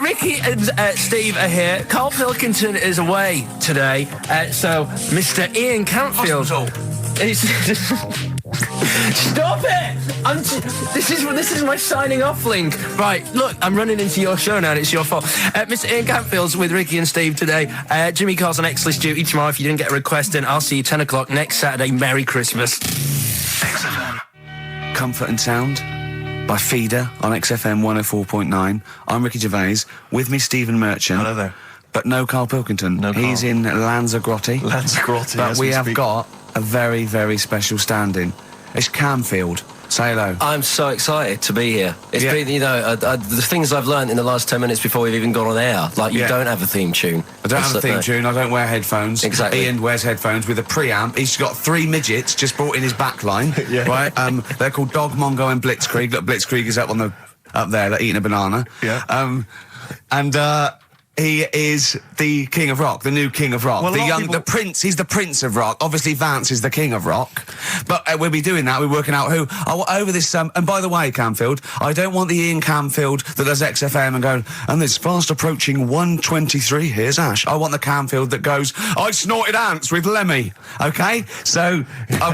Ricky and Steve are here. Karl Pilkington is away today, so Mr. Ian Campfield. Stop it! This is my signing off link. Right, look, I'm running into your show now and it's your fault. Mr. Ian Campfield's with Ricky and Steve today. Jimmy Carr's on X-List duty tomorrow. If you didn't get a request in, I'll see you 10 o'clock next Saturday. Merry Christmas. XFM. Comfort and Sound by Feeder on XFM 104.9. I'm Ricky Gervais. With me, Stephen Merchant. Hello there. But no Karl Pilkington. No Karl. He's in Lanzarote. Lanzarote, But as we we have speak. got a very, very special stand-in. It's Camfield. Say hello. I'm so excited to be here. It's Yeah. been, the things I've learned in the last 10 minutes before we've even gone on air. Like, you Yeah. don't have a theme tune. I don't have a theme tune, I don't wear headphones. Exactly. Ian wears headphones with a preamp. He's got 3 midgets just brought in his back line. Yeah. Right? They're called Dog, Mongo and Blitzkrieg. Look, Blitzkrieg is up there, they're eating a banana. Yeah. He is the king of rock, the new king of rock. Well, the prince, he's the prince of rock. Obviously, Vance is the king of rock. But we'll be doing that, we're working out who. Over this, and by the way, Camfield, I don't want the Ian Camfield that does XFM and going, and it's fast approaching 1:23, here's Ash. I want the Camfield that goes, I snorted ants with Lemmy. Okay? So,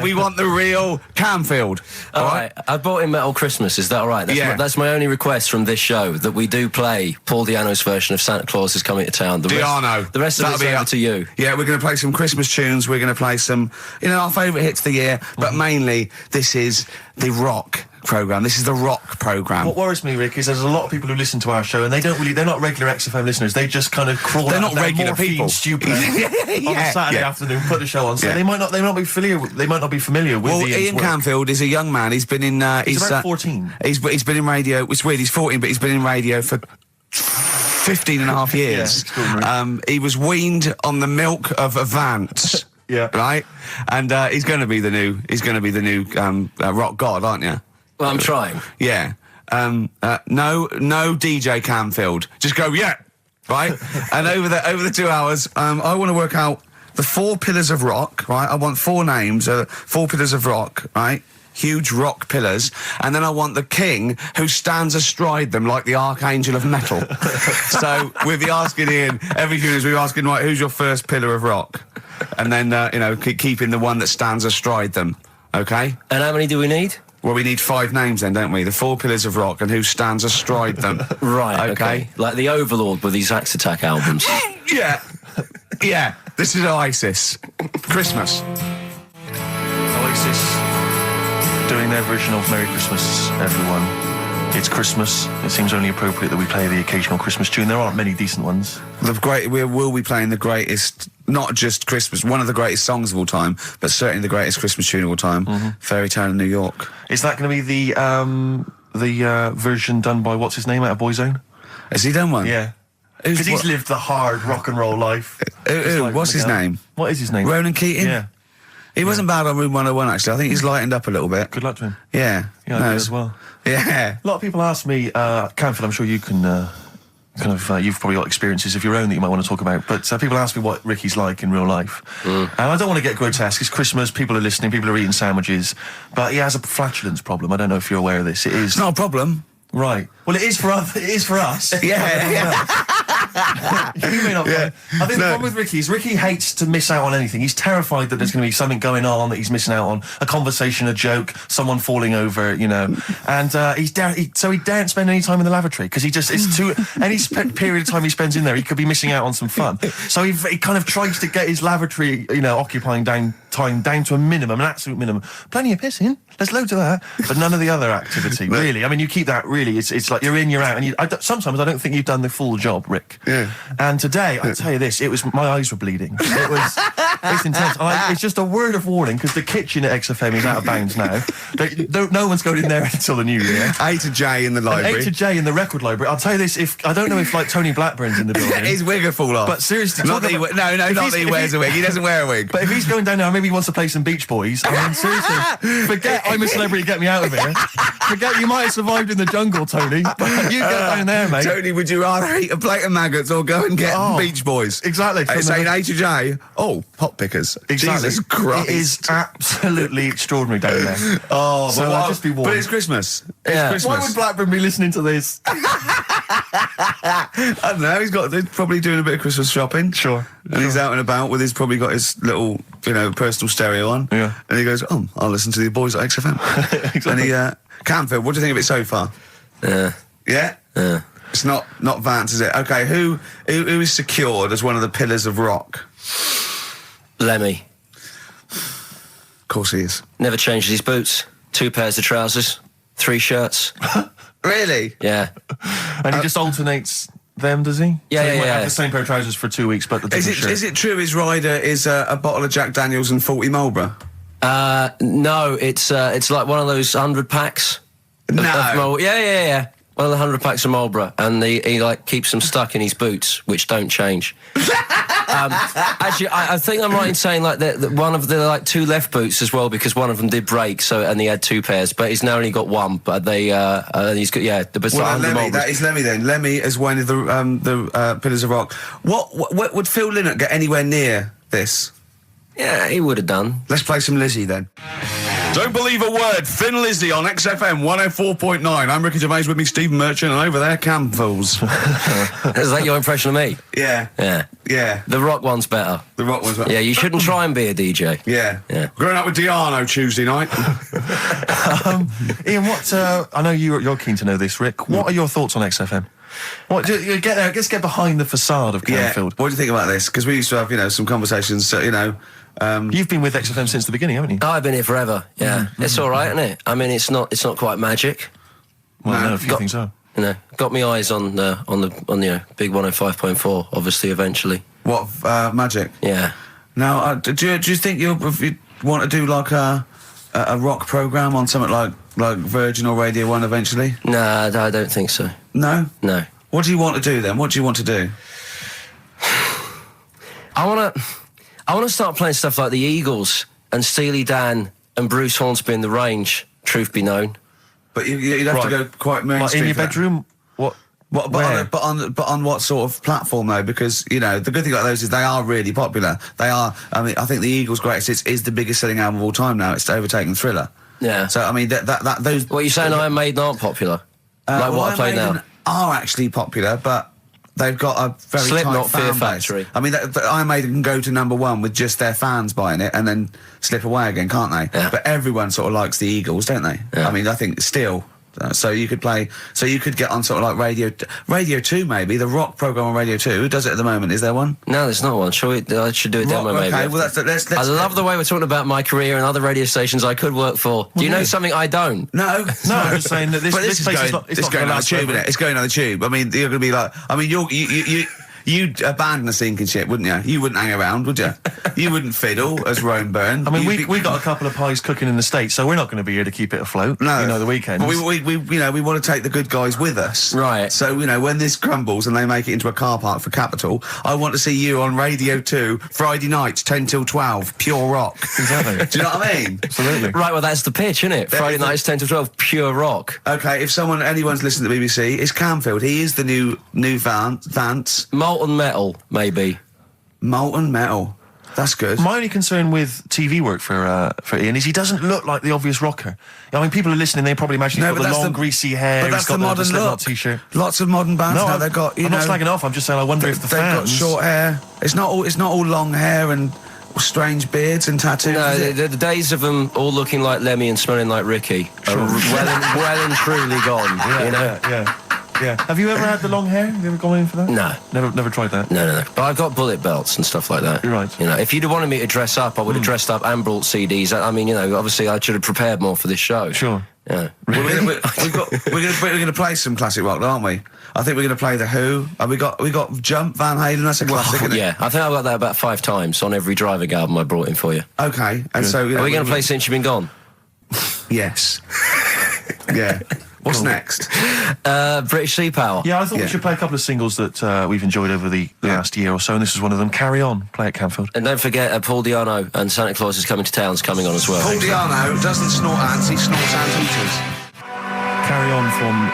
we want the real Camfield. All right. I bought in Metal Christmas, is that all right? That's my only request from this show, that we do play Paul Di'Anno's version of Santa Claus is Coming to Town. The rest of it's over to you. Yeah, we're going to play some Christmas tunes. We're going to play some, our favourite hits of the year. But mainly, this is the rock programme. This is the rock programme. What worries me, Rick, is there's a lot of people who listen to our show and they're not regular XFM listeners. They just kind of crawl They're out not of their regular morphine people. stupid on a Saturday afternoon, put the show on. So they might not be familiar with Well, Ian's Ian work. Camfield is a young man. He's been in... He's about 14. He's been in radio. It's weird, he's 14, but he's been in radio for 15 and a half years. He was weaned on the milk of a Vance. Yeah. Right? And he's going to be the new rock god, aren't you? Well, I'm trying. Yeah. No DJ Camfield. Just go, yeah. Right? And over the 2 hours, I want to work out the 4 pillars of rock, right? I want 4 names, 4 pillars of rock, right? Huge rock pillars, and then I want the king who stands astride them like the archangel of metal. So we'll be asking Ian every few minutes. We're asking, right, who's your first pillar of rock, and then keeping the one that stands astride them. Okay. And how many do we need? Well, we need 5 names then, don't we? The 4 pillars of rock and who stands astride them. Right. Okay. Like the Overlord with these Axe Attack albums. Yeah. Yeah. This is Oasis. Christmas. Oasis doing their version of Merry Christmas, everyone. It's Christmas. It seems only appropriate that we play the occasional Christmas tune. There aren't many decent ones. We will be playing the greatest, not just Christmas, one of the greatest songs of all time, but certainly the greatest Christmas tune of all time, Fairy Tale in New York. Is that going to be the version done by, what's his name, out of Boyzone? Has he done one? Yeah. Because he's lived the hard rock and roll life. What's his name? What is his name? Ronan Keating? Yeah. He wasn't bad on Room 101, actually. I think he's lightened up a little bit. Good luck to him. Yeah. Yeah, I do as well. Yeah. A lot of people ask me, Camfield, I'm sure you can you've probably got experiences of your own that you might want to talk about, but people ask me what Ricky's like in real life. And I don't want to get grotesque. It's Christmas, people are listening, people are eating sandwiches, but he has a flatulence problem. I don't know if you're aware of this. It's not a problem. Right. Well, it is for us. Yeah. You may not. Yeah. I think the problem with Ricky is Ricky hates to miss out on anything. He's terrified that there's going to be something going on that he's missing out on, a conversation, a joke, someone falling over, And he daren't spend any time in the lavatory because it's too. Any period of time he spends in there, he could be missing out on some fun. So he kind of tries to get his lavatory, occupying time down to a minimum, an absolute minimum. Plenty of pissing. There's loads of that, but none of the other activity. Really, I mean, you keep that. Really, it's like you're in, you're out, and sometimes I don't think you've done the full job, Rick. Yeah. And today, I tell you this, my eyes were bleeding. It's intense. It's just a word of warning because the kitchen at XFM is out of bounds now. No one's going in there until the new year. A to J in the library. A to J in the record library. I'll tell you this, I don't know if Tony Blackburn's in the building. His wig will fall off. But seriously, not that he wears a wig. He doesn't wear a wig. But if he's going down there, maybe he wants to play some Beach Boys. I mean, seriously, forget I'm a celebrity, get me out of here. Forget you might have survived in the jungle, Tony. But you get down there, mate. Tony, would you rather eat a plate of maggots or go and get Beach Boys? Exactly. Saying A to J. Oh, pot pickers. Exactly. Jesus Christ. It is absolutely extraordinary down there. Oh, so just be warned. But it's Christmas. It's Yeah. Christmas. Why would Blackburn be listening to this? I don't know. He's probably doing a bit of Christmas shopping. Sure. And he's out and about with probably got his little, personal stereo on. Yeah. And he goes, I'll listen to the boys at XFM. Exactly. And Canfield, what do you think of it so far? Yeah. Yeah? Yeah. It's not Vance, is it? Okay, who is secured as one of the pillars of rock? Lemmy. Of course he is. Never changes his boots. 2 pairs of trousers. 3 shirts. Really? Yeah. And he just alternates them, does he? Yeah, so he might yeah. have the same pair of trousers for 2 weeks, but the different shirt. Is it true his rider is a bottle of Jack Daniels and 40 Marlboro? No, it's like one of those 100 packs. No. Yeah. One of the 100 packs of Marlboro, and he like keeps them stuck in his boots, which don't change. Actually, I think I'm right in saying like that one of the like 2 left boots as well, because one of them did break. And he had 2 pairs, but he's now only got 1. But he's got the Lemmy, that is Lemmy then. Lemmy is one of the pillars of rock. What would Phil Lynott get anywhere near this? Yeah, he would have done. Let's play some Lizzie then. Don't believe a word. Thin Lizzie on XFM 104.9. I'm Ricky Gervais, with me Stephen Merchant, and over there Campbells. Is that your impression of me? Yeah. Yeah. The rock one's better. The rock one's better. Yeah, you shouldn't try and be a DJ. Yeah. Growing up with Diano Tuesday night. Ian, what? I know you're keen to know this, Rick. What are your thoughts on XFM? What? You get there. Let's get behind the facade of Canfield. What do you think about this? Because we used to have, some conversations. You've been with XFM since the beginning, haven't you? Oh, I've been here forever. Yeah, it's all right, isn't it? I mean, it's not quite magic. Well, no, a few things are. Got me eyes on the big 105.4. Obviously, eventually. What magic? Yeah. Now, do you think you want to do like a rock program on something like Virgin or Radio 1 eventually? Nah, I don't think so. No. What do you want to do then? What do you want to do? I want to start playing stuff like the Eagles and Steely Dan and Bruce Hornsby in the Range. Truth be known. But you'd have to go quite mainstream. In your bedroom? What? But on what sort of platform though? Because the good thing about those is they are really popular. They are. I mean, I think the Eagles' Greatest Hits is the biggest selling album of all time now. It's overtaken Thriller. Yeah. So I mean, that those. What are you saying? Iron Maiden aren't popular? Like what I play now? Are actually popular, but they've got a very Slipknot, tight fan Fear base. Factory. I mean, Iron Maiden can go to #1 with just their fans buying it and then slip away again, can't they? Yeah. But everyone sort of likes the Eagles, don't they? Yeah. I mean, I think still. So you could get on sort of like Radio 2 maybe, the rock program on Radio 2. Who does it at the moment? Is there one? No, there's not one. I should do a demo maybe. Okay, well let's I love the way we're talking about my career and other radio stations I could work for. Do you know something I don't? No, I'm just saying that this place is not going on the tube, isn't it? It's going on the tube. I mean, you're going to be like, I mean, you'd abandon a sinking ship, wouldn't you? You wouldn't hang around, would you? You wouldn't fiddle as Rome Byrne. I mean, we got a couple of pies cooking in the States, so we're not going to be here to keep it afloat. No, the weekends. But we want to take the good guys with us, right? So when this crumbles and they make it into a car park for Capital, I want to see you on Radio 2 Friday nights 10 till 12, pure rock. Exactly. Do you know what I mean? Absolutely. Right. Well, that's the pitch, isn't it? Friday nights 10 till 12, pure rock. Okay. If anyone's listening to the BBC, it's Canfield. He is the new Vance. Molten Metal, maybe. Molten Metal. That's good. My only concern with TV work for Ian is he doesn't look like the obvious rocker. I mean, people are listening, they probably imagine he's got the long, greasy hair. But that's the modern look. T-shirt. Lots of modern bands now. They've got. I'm not slagging off. I'm just saying. I wonder if the fans. They've got short hair. It's not all long hair and strange beards and tattoos. No, the days of them all looking like Lemmy and smelling like Ricky are well and truly gone. Yeah. Have you ever had the long hair? Have you ever gone in for that? No. Never tried that? No. But I've got bullet belts and stuff like that. You're right. If you'd have wanted me to dress up, I would have dressed up and brought CDs. I mean, obviously I should have prepared more for this show. Sure. Yeah. We're going to play some classic rock, aren't we? I think we're going to play The Who. We got Jump, Van Halen. That's a classic, isn't it? Yeah, I think I've got that about 5 times on every driving album I brought in for you. Okay. And so are we going to play Since You've Been Gone? Yes. Yeah. What's next? British Sea Power. Yeah, I thought we should play a couple of singles that we've enjoyed over the last year or so, and this is one of them. Carry On, play at Canfield. And don't forget, Paul Di'Anno and Santa Claus is Coming to Town's coming on as well. Paul Di'Anno doesn't snort ants, he snorts anteaters. Carry On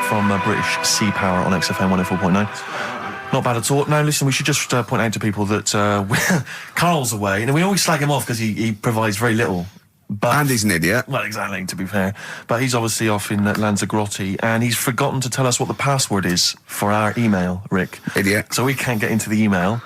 from British Sea Power on XFM 104.9. Not bad at all. Now, listen, we should just point out to people that Carl's away, and we always slag him off because he provides very little And he's an idiot. Well, exactly, to be fair. But he's obviously off in Lanzarote, and he's forgotten to tell us what the password is for our email, Rick. Idiot. So we can't get into the email.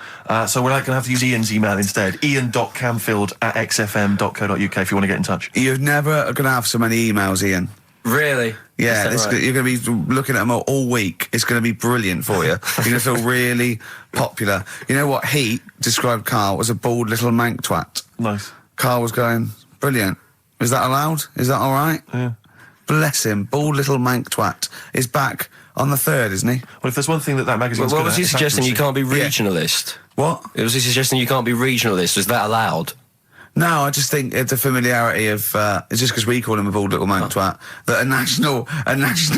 So we're going to have to use Ian's email instead. ian.camfield@xfm.co.uk if you want to get in touch. You're never going to have so many emails, Ian. Really? Yeah, Right? You're going to be looking at them all week. It's going to be brilliant for you. You're going to feel really popular. You know what Heat described Karl as a bald little mank twat? Nice. Karl was going, brilliant. Is that allowed? Is that all right? Yeah. Bless him. Bald little mank twat is back on the 3rd, isn't he? Well, if there's one thing that magazine's What was he suggesting? You can't be regionalist? What? Was he suggesting you can't be regionalist? Was that allowed? No, I just think it's a familiarity of, it's just because we call him a bald little mank twat, that a national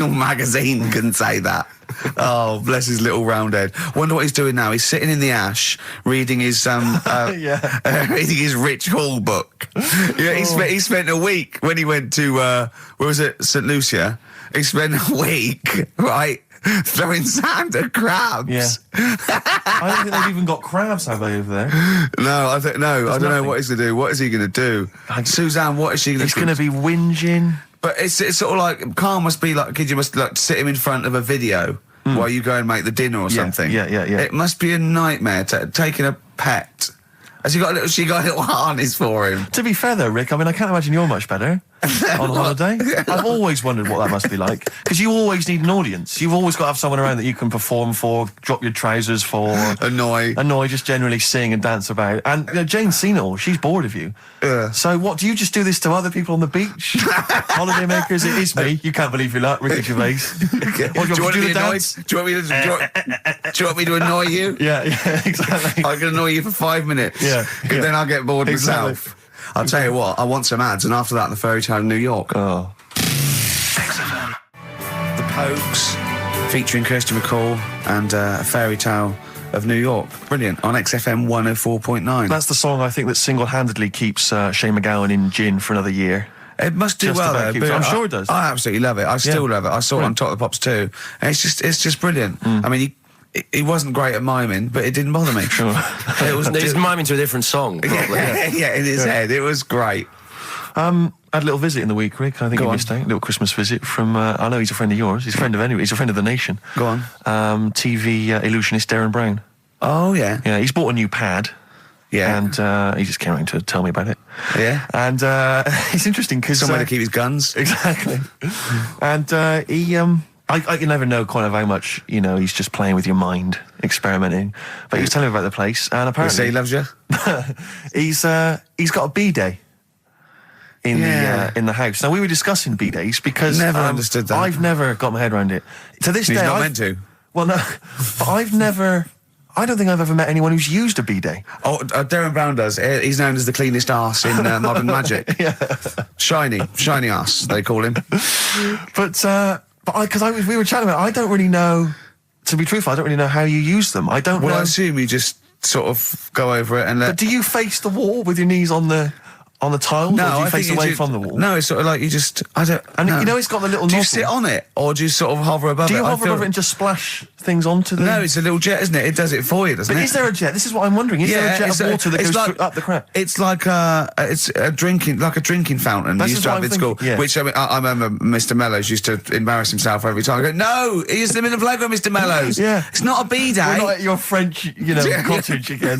magazine can say that. Oh, bless his little round head. Wonder what he's doing now. He's sitting in the ash, reading his, reading his Rich Hall book. Yeah, he spent a week when he went to, where was it, St. Lucia? He spent a week, right, throwing sand at crabs. Yeah. I don't think they've even got crabs, have they, over there? No, I don't know what he's going to do. What is he going to do? Suzanne, what is she going to do? He's going to be whinging. But it's sort of like, Karl must be like, you must like sit him in front of a video while you go and make the dinner or something. Yeah. It must be a nightmare taking a pet. Has she got a little harness for him? To be fair though, Rick, I mean, I can't imagine you're much better on holiday. I've always wondered what that must be like. Because you always need an audience. You've always got to have someone around that you can perform for, drop your trousers for. Annoy, just generally sing and dance about. And Jane's seen it all. She's bored of you. So what, do you just do this to other people on the beach? Holiday makers, it is me. You can't believe you're like Ricky Gervais. What, do you want me to do the dance? Do you want me to annoy you? Yeah, exactly. I can annoy you for 5 minutes. Yeah. Then I'll get bored myself. I'll tell you what, I want some ads, and after that, the fairy tale in New York. Oh. The Pokes, featuring Kirsty McCall and a fairy tale of New York. Brilliant, on XFM 104.9. That's the song I think that single-handedly keeps Shane McGowan in gin for another year. It must do Just well, about though. keeps- But I'm sure it does. I absolutely love it. I still love it. I saw it on Top of the Pops too. And it's just brilliant. I mean, he wasn't great at miming, but it didn't bother me. Sure. He's miming to a different song. Probably. Yeah, in his head. It was great. I had a little visit in the week, Rick. I think you missed out. A little Christmas visit from, I know he's a friend of yours. He's a friend of he's a friend of the nation. Go on. TV illusionist Darren Brown. Oh, yeah. Yeah, he's bought a new pad. Yeah. And he just came around to tell me about it. Yeah. And it's interesting because... Somewhere to keep his guns. Exactly. And I can never know kind of how much, he's just playing with your mind, experimenting. But he was telling me about the place, and apparently... Say he loves you? he's got a B-day in the house. Now, we were discussing B-days because... Never understood that. I've never got my head around it. To this day... He's not meant to. Well, no, but I don't think I've ever met anyone who's used a B-day. Oh, Darren Brown does. He's known as the cleanest arse in Modern Magic. Yeah. Shiny arse, they call him. But we were chatting about it, I don't really know, to be truthful, I don't really know how you use them. I don't know. Well, I assume you just sort of go over it and let... But do you face the wall with your knees on the tiles, or do you face away from the wall? No, it's sort of like you just... I don't... And no. it's got the little Do you nozzle. sit on it, or do you sort of hover above it? Do you hover above it and just splash things onto them? No, it's a little jet, isn't it? It does it for you, doesn't it? But is there a jet? This is what I'm wondering. Is there a jet of water that goes up the crap? It's like a drinking fountain you used to have in school. Yeah. Which I remember Mr. Mellows used to embarrass himself every time. I go, no, he's in the playground, Mr. Mellows. Yeah. It's not a B-day. We're not at your French, cottage again.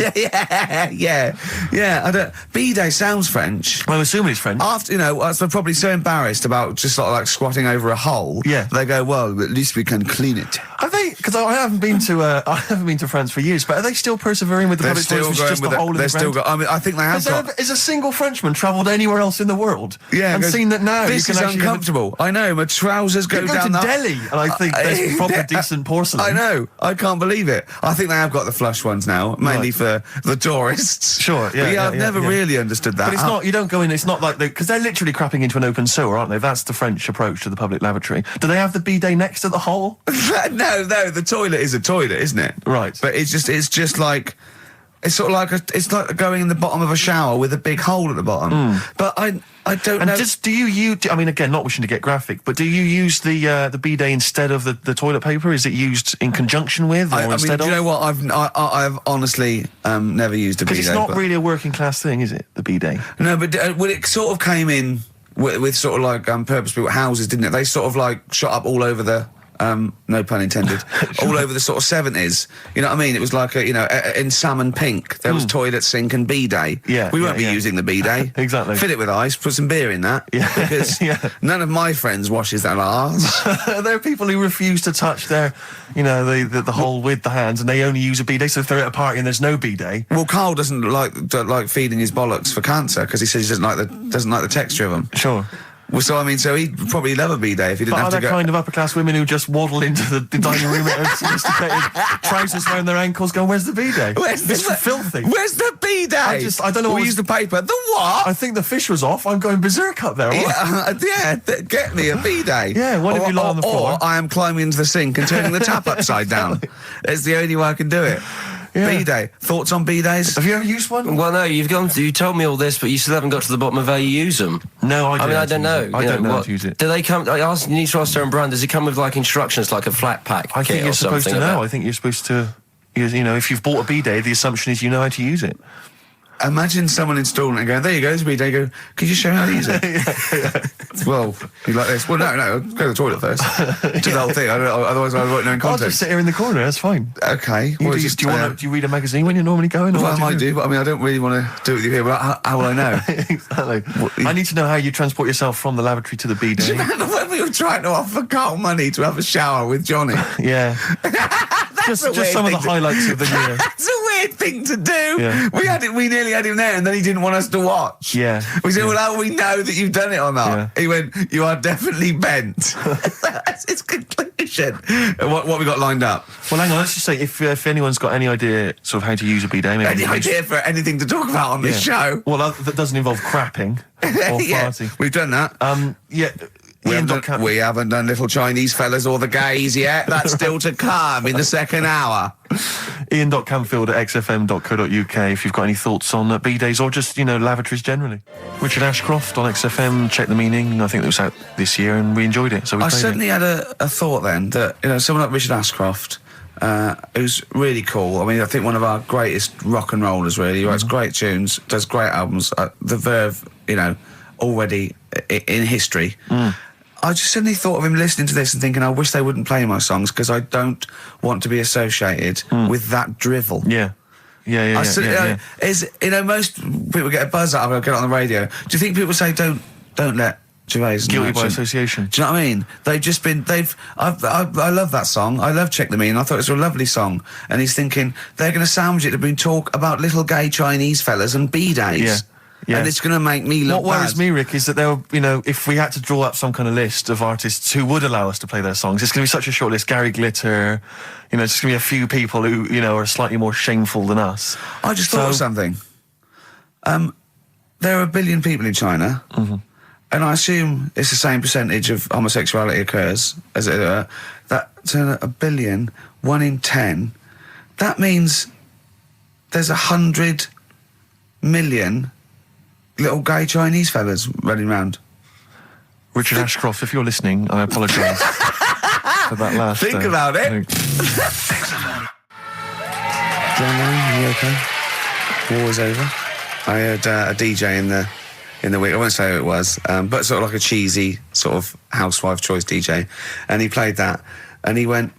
Yeah. I don't... B-day sounds French. Well, I'm assuming it's French. After, they're probably so embarrassed about just sort of like squatting over a hole. Yeah. They go, well, at least we can clean it. Have they? Because I haven't been to France for years. But are they still persevering with the public toilets? Just the hole in the ground? I think they have got... Is a single Frenchman travelled anywhere else in the world? Yeah, and seen that now this you can is uncomfortable. I know, my trousers go down to Delhi, and I think there's proper decent porcelain. I know, I can't believe it. I think they have got the flush ones now, mainly for the tourists. Sure, yeah. I've never really understood that. But it's not. You don't go in. It's not like because they're literally crapping into an open sewer, aren't they? That's the French approach to the public lavatory. Do they have the bidet next to the hole? No. The toilet is a toilet, isn't it? Right. But it's just like It's sort of like it's like going in the bottom of a shower with a big hole at the bottom. But I don't know. And do you use? I mean, again, not wishing to get graphic, but do you use the bidet instead of the toilet paper? Is it used in conjunction with, or instead of? Do you know what? I've honestly never used a bidet. Because it's not really a working class thing, is it? The bidet. No, but well, it sort of came in with sort of like purpose-built houses, didn't it? They sort of like shot up all over the. No pun intended. All over the sort of 70s. You know what I mean? It was like in salmon pink. There was toilet, sink, and bidet. Yeah, we won't be using the bidet. Exactly. Fill it with ice. Put some beer in that. Yeah, because none of my friends washes their arse. There are people who refuse to touch their, the hole with the hands, and they only use a bidet. So if they're at a party and there's no bidet, well, Carl doesn't like feeding his bollocks for cancer because he says he doesn't like the texture of them. Sure. Well, so he'd probably love a bidet if he didn't have to go. Are there kind of upper class women who just waddle into the dining room in sophisticated trousers around their ankles, going, "Where's the bidet? It's filthy. Where's the bidet? I don't know. We'll use the paper. The what? I think the fish was off. I'm going berserk up there. Get me a bidet. Yeah, why don't you lie on the floor? Or I am climbing into the sink and turning the tap upside down. It's the only way I can do it. Yeah. Bidet. Thoughts on bidets? Have you ever used one? Well, no, you told me all this, but you still haven't got to the bottom of how you use them. No, I don't know. I don't know how to use it. Do they come? You need to ask Darren Brand. Does it come with like instructions, like a flat pack? I think you're supposed to know. I think you're supposed to. If you've bought a bidet, the assumption is you know how to use it. Imagine someone installing it and going, "There you go, there's a bidet." Go, "Could you show me how to use it?" Well, you like this? Well, no, go to the toilet first. Do the whole thing. Otherwise, I won't know in context. I'll just sit here in the corner. That's fine. Okay. Do you read a magazine when you're normally going? Well, I might do, but I mean, I don't really want to do it with you here. But how will I know? Exactly. I need to know how you transport yourself from the lavatory to the bidet. Do you remember when we were trying to offer Carl money to have a shower with Johnny? Yeah. just some of the highlights of the year. That's a weird thing to do. Yeah. We nearly had him there, and then he didn't want us to watch. Yeah. We said, "Well, how do we know that you've done it or not?" Yeah. He went, "You are definitely bent." That's his conclusion. What we got lined up? Well, hang on. Let's just say if anyone's got any idea sort of how to use a bidet, maybe any idea for anything to talk about on this show? Well, that doesn't involve crapping or farting. We've done that. We haven't done little Chinese fellas or the gays yet. That's still to come in the second hour. Ian.Camfield@xfm.co.uk if you've got any thoughts on bidets or just, lavatories generally. Richard Ashcroft on XFM, Check the Meaning. I think it was out this year and we enjoyed it. So I suddenly had a thought then that, someone like Richard Ashcroft, who's really cool. I mean, I think one of our greatest rock and rollers, really. He writes great tunes, does great albums. The Verve, already in history. I just suddenly thought of him listening to this and thinking, I wish they wouldn't play my songs because I don't want to be associated with that drivel. Yeah. Most people get a buzz out of it, get it on the radio. Do you think people say, don't let Gervais guilty by association? Do you know what I mean? I love that song. I love Check the Meaning. I thought it was a lovely song. And he's thinking, they're going to sandwich it to bring talk about little gay Chinese fellas and bidets. Yeah. And it's going to make me look What worries me, Rick, is that if we had to draw up some kind of list of artists who would allow us to play their songs, it's going to be such a short list. Gary Glitter, it's just going to be a few people who, are slightly more shameful than us. I just thought of something. There are 1 billion people in China, and I assume it's the same percentage of homosexuality occurs, as it were. That's 1 billion, 1 in 10. That means there's 100 million little gay Chinese fellas running around. Richard Ashcroft, if you're listening, I apologise for that last... Think about it. John, are you okay? War is over. I heard a DJ in the week. I won't say who it was, but sort of like a cheesy sort of housewife choice DJ, and he played that, and he went,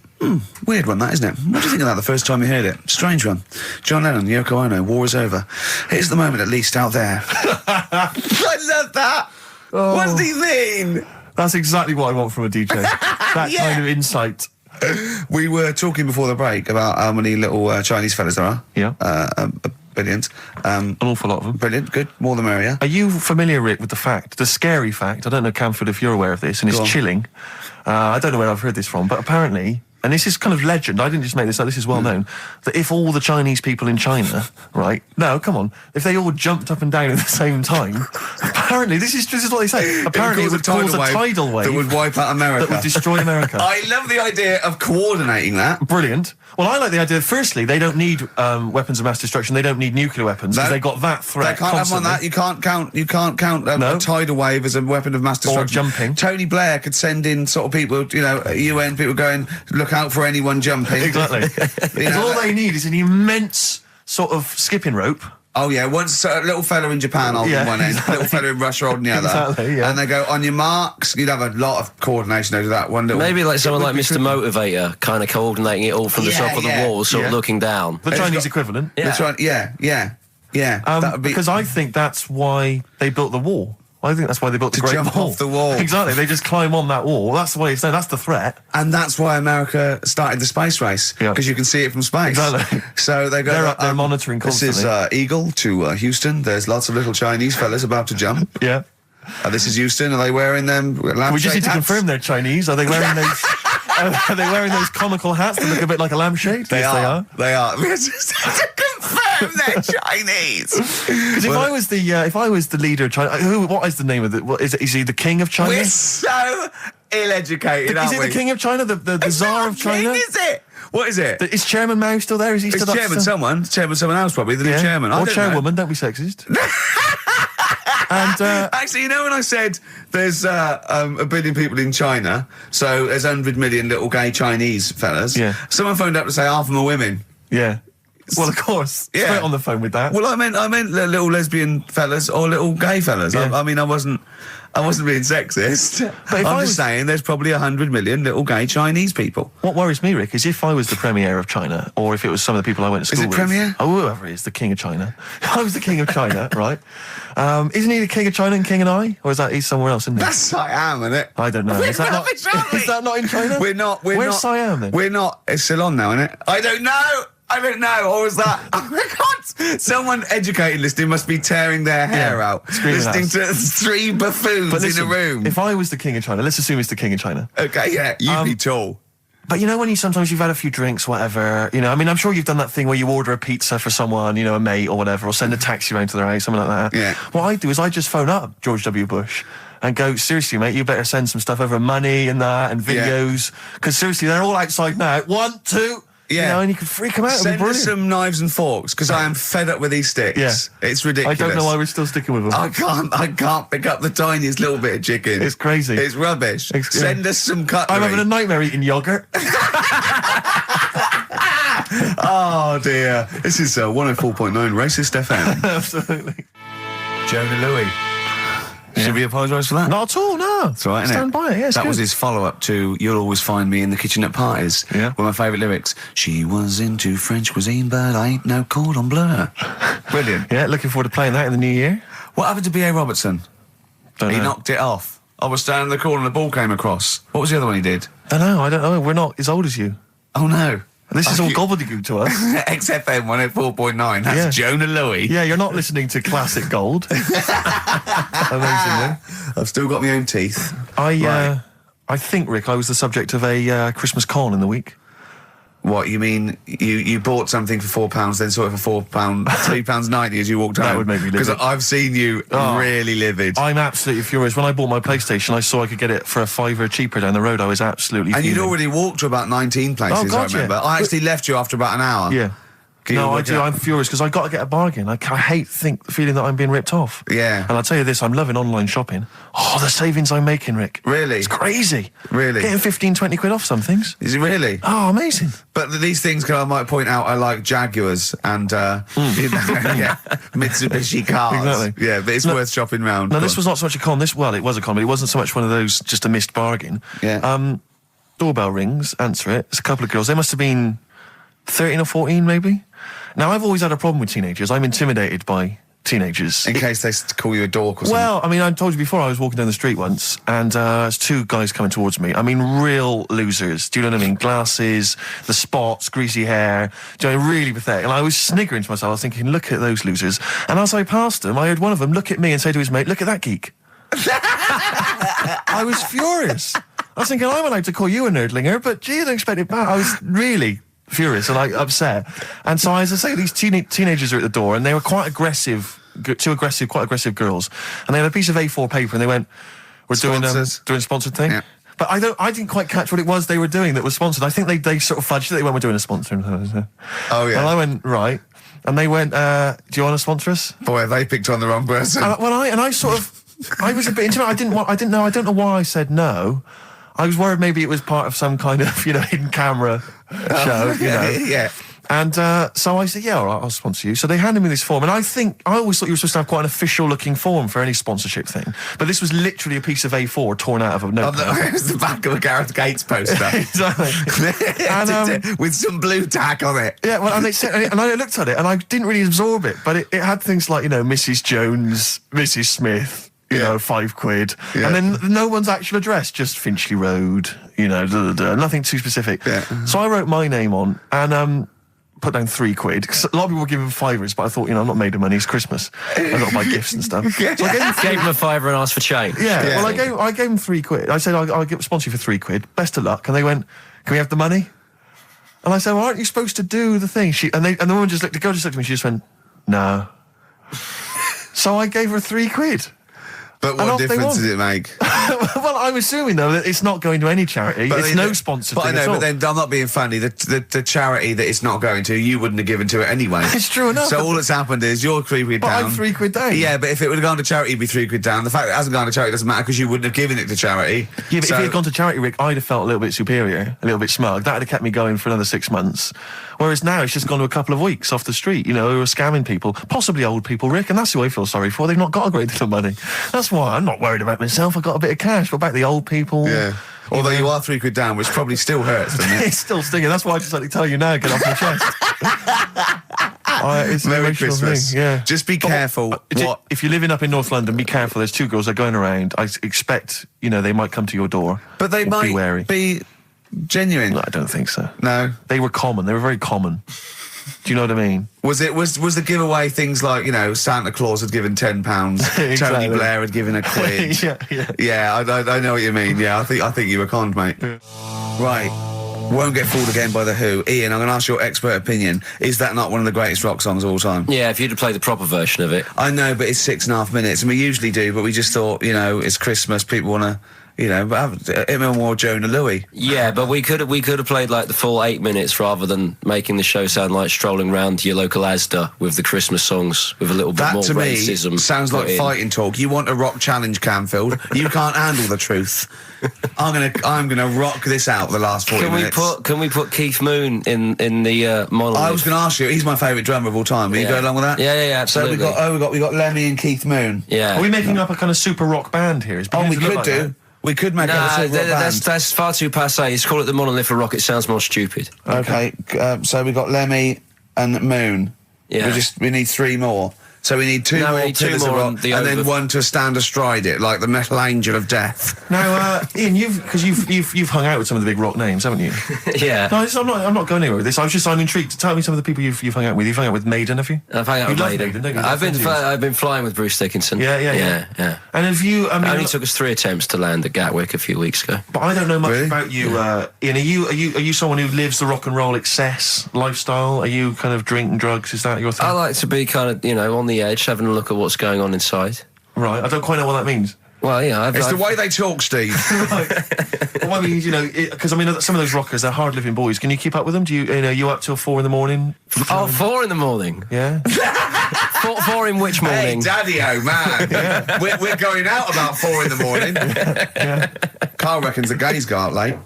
weird one, that, isn't it? What do you think of that the first time you heard it? Strange one. John Lennon, Yoko Ono, war is over. Here's the moment, at least, out there. I love that. Oh. What does he mean? That's exactly what I want from a DJ. That kind of insight. We were talking before the break about how many little Chinese fellas there are. Yeah. Billions. An awful lot of them. Brilliant, good, more the merrier. Are you familiar, Rick, with the scary fact, I don't know, Camfield, if you're aware of this, and it's chilling. I don't know where I've heard this from, but apparently... And this is kind of legend, I didn't just make this up, this is well known, that if all the Chinese people in China, right, no, come on, if they all jumped up and down at the same time, Apparently, this is what they say. Apparently, it would cause a tidal wave that would wipe out America. That would destroy America. I love the idea of coordinating that. Brilliant. Well, I like the idea. Firstly, they don't need weapons of mass destruction. They don't need nuclear weapons because they got that threat. They can't constantly. have on that. You can't count a tidal wave as a weapon of mass destruction. Or jumping. Tony Blair could send in sort of people, UN people going, look out for anyone jumping. Exactly. All they need is an immense sort of skipping rope. Oh yeah, once a little fella in Japan holding one end, a little fella in Russia holding the other. Exactly, yeah. And they go, on your marks. You'd have a lot of coordination over that one little... Maybe like someone like Mr. Motivator, kind of coordinating it all from the top of the wall, sort of looking down. The Chinese equivalent. Yeah. That's right, yeah. That would be... Because I think that's why they built the wall. I think that's why they built the Great Wall. To jump off the wall. Exactly, they just climb on that wall. That's the way it's done. That's the threat. And that's why America started the space race, because you can see it from space. Exactly. So they go... They're up there monitoring constantly. This is Eagle to Houston. There's lots of little Chinese fellas about to jump. Yeah. This is Houston. Are they wearing them lampshade We just need to hats? confirm they're Chinese. Are they wearing those... are they wearing those comical hats that look a bit like a lampshade? They are. They are. We just have to confirm they're Chinese. Because if I was the leader of China, what is the name of it? Is he the king of China? We're so ill-educated, aren't we? Is it the king of China? The Tsar of China? King, is it? What is it? Is Chairman Mao still there? Is he still Chairman someone else probably, the new chairman. Or chairwoman, don't be sexist. And actually, when I said there's a billion people in China, so there's 100 million little gay Chinese fellas, someone phoned up to say half of them are women. Yeah. Well, of course. Yeah. Straight on the phone with that. Well, I meant little lesbian fellas or little gay fellas. Yeah. I wasn't being sexist. But I'm just saying there's probably 100 million little gay Chinese people. What worries me, Rick, is if I was the premier of China, or if it was some of the people I went to school with. Is it premier? Oh, whoever it is, the king of China. If I was the king of China, right? Isn't he the king of China and king and I? Or is that he's somewhere else, isn't he? That's Siam, isn't it? I don't know. Is that not in China? Where's Siam then? We're not. It's Ceylon now, isn't it? I don't know. Or was that... Oh my God! Someone educated listening must be tearing their hair out, listening to three buffoons in a room. If I was the king of China, let's assume it's the king of China. Okay, yeah, you'd be tall. But when sometimes you've had a few drinks, whatever, I'm sure you've done that thing where you order a pizza for someone, a mate or whatever, or send a taxi around to their house, something like that. Yeah. What I do is I just phone up George W. Bush and go, seriously, mate, you better send some stuff over, money and that, and videos, because seriously, they're all outside now. 1, 2... Yeah, and you can freak them out. Send us some knives and forks, because I am fed up with these sticks. Yeah. It's ridiculous. I don't know why we're still sticking with them. I can't pick up the tiniest little bit of chicken. It's crazy. It's rubbish. Send us some cutlery. I'm having a nightmare eating yogurt. Oh dear. This is 104.9 Racist FM. Absolutely. Jonah Louis. Should we apologise for that? Not at all, no. That's right, isn't Stand by it, yeah, that was his follow-up to You'll Always Find Me in the Kitchen at Parties. Yeah. One of my favourite lyrics. She was into French cuisine, but I ain't no cordon bleu. Brilliant. Yeah, looking forward to playing that in the new year. What happened to B.A. Robertson? Don't know. He knocked it off. I was standing in the corner and the ball came across. What was the other one he did? I don't know. We're not as old as you. Oh, no. This is all gobbledygook to us. XFM 104.9. That's Jonah Louis. Yeah, you're not listening to classic gold. Amazingly. I've still got my own teeth. I think, Rick, I was the subject of a Christmas con in the week. What, you mean you bought something for £4, then saw it for £4, £3.90 as you walked home? That would make me livid. Because I've seen you really livid. I'm absolutely furious. When I bought my PlayStation, I saw I could get it for £5 cheaper down the road. I was absolutely fuming. And you'd already walked to about 19 places, I remember. Yeah. I actually left you after about an hour. Yeah. No, I do. I'm furious because I got to get a bargain. I hate feeling that I'm being ripped off. Yeah. And I'll tell you this, I'm loving online shopping. Oh, the savings I'm making, Rick. Really? It's crazy. Really? Getting 15, 20 quid off some things. Is it really? Oh, amazing. But these things, I might point out, are like Jaguars and Mitsubishi cars. Exactly. Yeah, but it's worth shopping round. No, this was not so much a con. It was a con, but it wasn't so much one of those just a missed bargain. Yeah. Doorbell rings, answer it. It's a couple of girls. They must have been 13 or 14, maybe. Now, I've always had a problem with teenagers. I'm intimidated by teenagers. In case they call you a dork or something. Well, I mean, I told you before, I was walking down the street once, and there's two guys coming towards me. I mean, real losers. Do you know what I mean? Glasses, the spots, greasy hair. Do you know, really pathetic. And I was sniggering to myself. I was thinking, look at those losers. And as I passed them, I heard one of them look at me and say to his mate, look at that geek. I was furious. I was thinking, I'm allowed to call you a nerdlinger, but gee, I don't expect it back. I was really furious and upset. And so, as I say, these teenagers are at the door, and they were quite aggressive quite aggressive girls, and they had a piece of A4 paper, and they went, "We're doing a sponsored thing." Yeah. But I didn't quite catch what it was they were doing that was sponsored. I think they sort of fudged it. They went, "We're doing a sponsor." Oh yeah. And I went, "Right," and they went, "Do you want to sponsor us?" Boy, they picked on the wrong person. I was a bit intimate. I don't know why I said no. I was worried maybe it was part of some kind of, hidden camera show, Yeah. And so I said, yeah, all right, I'll sponsor you. So they handed me this form, and I always thought you were supposed to have quite an official-looking form for any sponsorship thing. But this was literally a piece of A4 torn out of a notepad. It was the back of a Gareth Gates poster. Exactly. And, with some blue tack on it. Yeah, well, and I looked at it, and I didn't really absorb it, but it had things like, Mrs. Jones, Mrs. Smith, £5. Yeah. And then no one's actual address, just Finchley Road, nothing too specific. Yeah. So I wrote my name on, and put down £3. 'Cause a lot of people were giving fivers, but I thought, I'm not made of money. It's Christmas. I've got to buy gifts and stuff. Yeah. So I gave him a fiver and asked for change. Yeah. Well, I gave him £3. I said, I'll sponsor you for £3. Best of luck. And they went, can we have the money? And I said, well, aren't you supposed to do the thing? And the woman the girl just looked at me. She just went, no. So I gave her £3. But what difference does it make? Well, I'm assuming, though, that it's not going to any charity. It's no sponsored thing at all. But then I'm not being funny. The charity that it's not going to, you wouldn't have given to it anyway. It's true enough. So all that's happened is you're £3 down. But I'm £3 down. Yeah, but if it would have gone to charity, it'd be £3 down. The fact that it hasn't gone to charity doesn't matter because you wouldn't have given it to charity. Yeah, but if it had gone to charity, Rick, I'd have felt a little bit superior, a little bit smug. That would have kept me going for another 6 months. Whereas now it's just gone to a couple of weeks off the street, who are scamming people, possibly old people, Rick, and that's who I feel sorry for. They've not got a great deal of money. That's why I'm not worried about myself. I've got a bit of cash. What about the old people? Yeah. Although you are £3 down, which probably still hurts, doesn't it? It's still stinging. That's why I just like to tell you now, get off my chest. It's an Merry emotional Christmas. thing, yeah. Just be careful. If you're living up in North London, be careful. There's 2 girls that are going around. I expect, they might come to your door. But they might be wary. Be genuine. No, I don't think so. No. They were common. They were very common. Do you know what I mean? Was the giveaway things like, Santa Claus had given £10, Exactly. Tony Blair had given £1? Yeah, I know what you mean. Yeah, I think you were conned, mate. Yeah. Right. Won't get fooled again by The Who. Ian, I'm going to ask your expert opinion. Is that not one of the greatest rock songs of all time? Yeah, if you'd have played the proper version of it. I know, but it's 6.5 minutes, and we usually do, but we just thought, it's Christmas, people want to... him and more Jonah Louis. Yeah, but we could have played like the full 8 minutes rather than making the show sound like strolling round your local Asda with the Christmas songs with a little bit more racism. That to me sounds like fighting talk. You want a rock challenge, Canfield. You can't handle the truth. I'm gonna rock this out the last 40 minutes. Can we put Keith Moon in the monolith? I was going to ask you. He's my favourite drummer of all time. Will you go along with that? Yeah, absolutely. So we got Lemmy and Keith Moon. Yeah. Are we making up a kind of super rock band here? We could do. That? We could make a super rock band. That's far too passé. Let's call it the Monolith of Rock. It sounds more stupid. Okay. So we got Lemmy and Moon. Yeah. We need 3 more. So we need 2 more Pillars of Rock, and then one to stand astride it, like the Metal Angel of Death. Now, Ian, you've hung out with some of the big rock names, haven't you? Yeah. No, I'm not going anywhere with this. I'm intrigued. Tell me some of the people you've hung out with. You've hung out with Maiden, have you? I've hung out with Maiden, don't you? I've been flying with Bruce Dickinson. Yeah. And have you? It only took us 3 attempts to land at Gatwick a few weeks ago. But I don't know much about you, Ian. Are you someone who lives the rock and roll excess lifestyle? Are you kind of drink and drugs? Is that your thing? I like to be kind of on the edge, having a look at what's going on inside. Right, I don't quite know what that means. Well, it's the way they talk, Steve. Right. Well, I mean, because some of those rockers, they're hard-living boys. Can you keep up with them? Do you up till 4 in the morning? 4 in the morning? Yeah. 4 in which morning? Hey, Daddy, oh man. We're going out about 4 in the morning. Yeah. Carl reckons the gays go out late.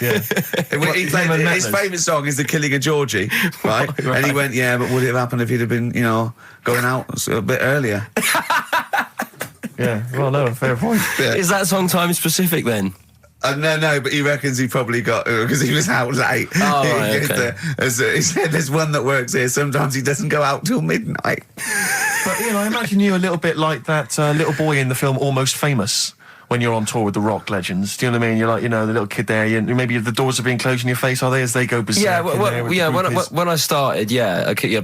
Yeah. His favourite song is The Killing of Georgie, right? And he went, yeah, but would it have happened if he'd have been, going out a bit earlier? Yeah, well, no, fair point. Yeah. Is that song time specific then? No, but he reckons he probably got because he was out late. Oh, right, okay. He said there's one that works here. Sometimes he doesn't go out till midnight. But I imagine you a little bit like that little boy in the film Almost Famous. When you're on tour with the rock legends, do you know what I mean? You're like, the little kid there. Maybe the doors are being closed in your face, are they? As they go berserk. Yeah, when I started,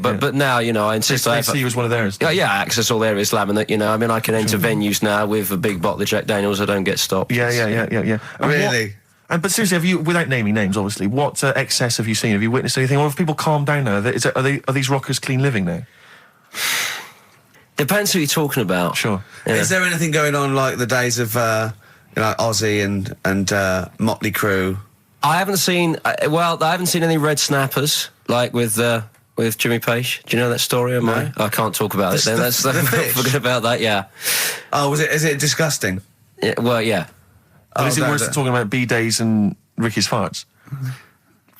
but now, I insist. I see you as one of theirs. Yeah, access all areas, Islam, and that. I can enter venues now with a big bottle of Jack Daniels. I don't get stopped. Yeah. Really? But seriously, have you, without naming names, obviously, what excess have you seen? Have you witnessed anything? Or have people calmed down now? Are these rockers clean living now? Depends who you're talking about. Sure. Yeah. Is there anything going on like the days of Ozzy and Motley Crue? I haven't seen. I haven't seen any red snappers like with Jimmy Page. Do you know that story? No. I can't talk about it. Then that's forget about that. Yeah. Oh, is it disgusting? Yeah. Well, yeah. But is it worse than talking about B-days and Ricky's farts?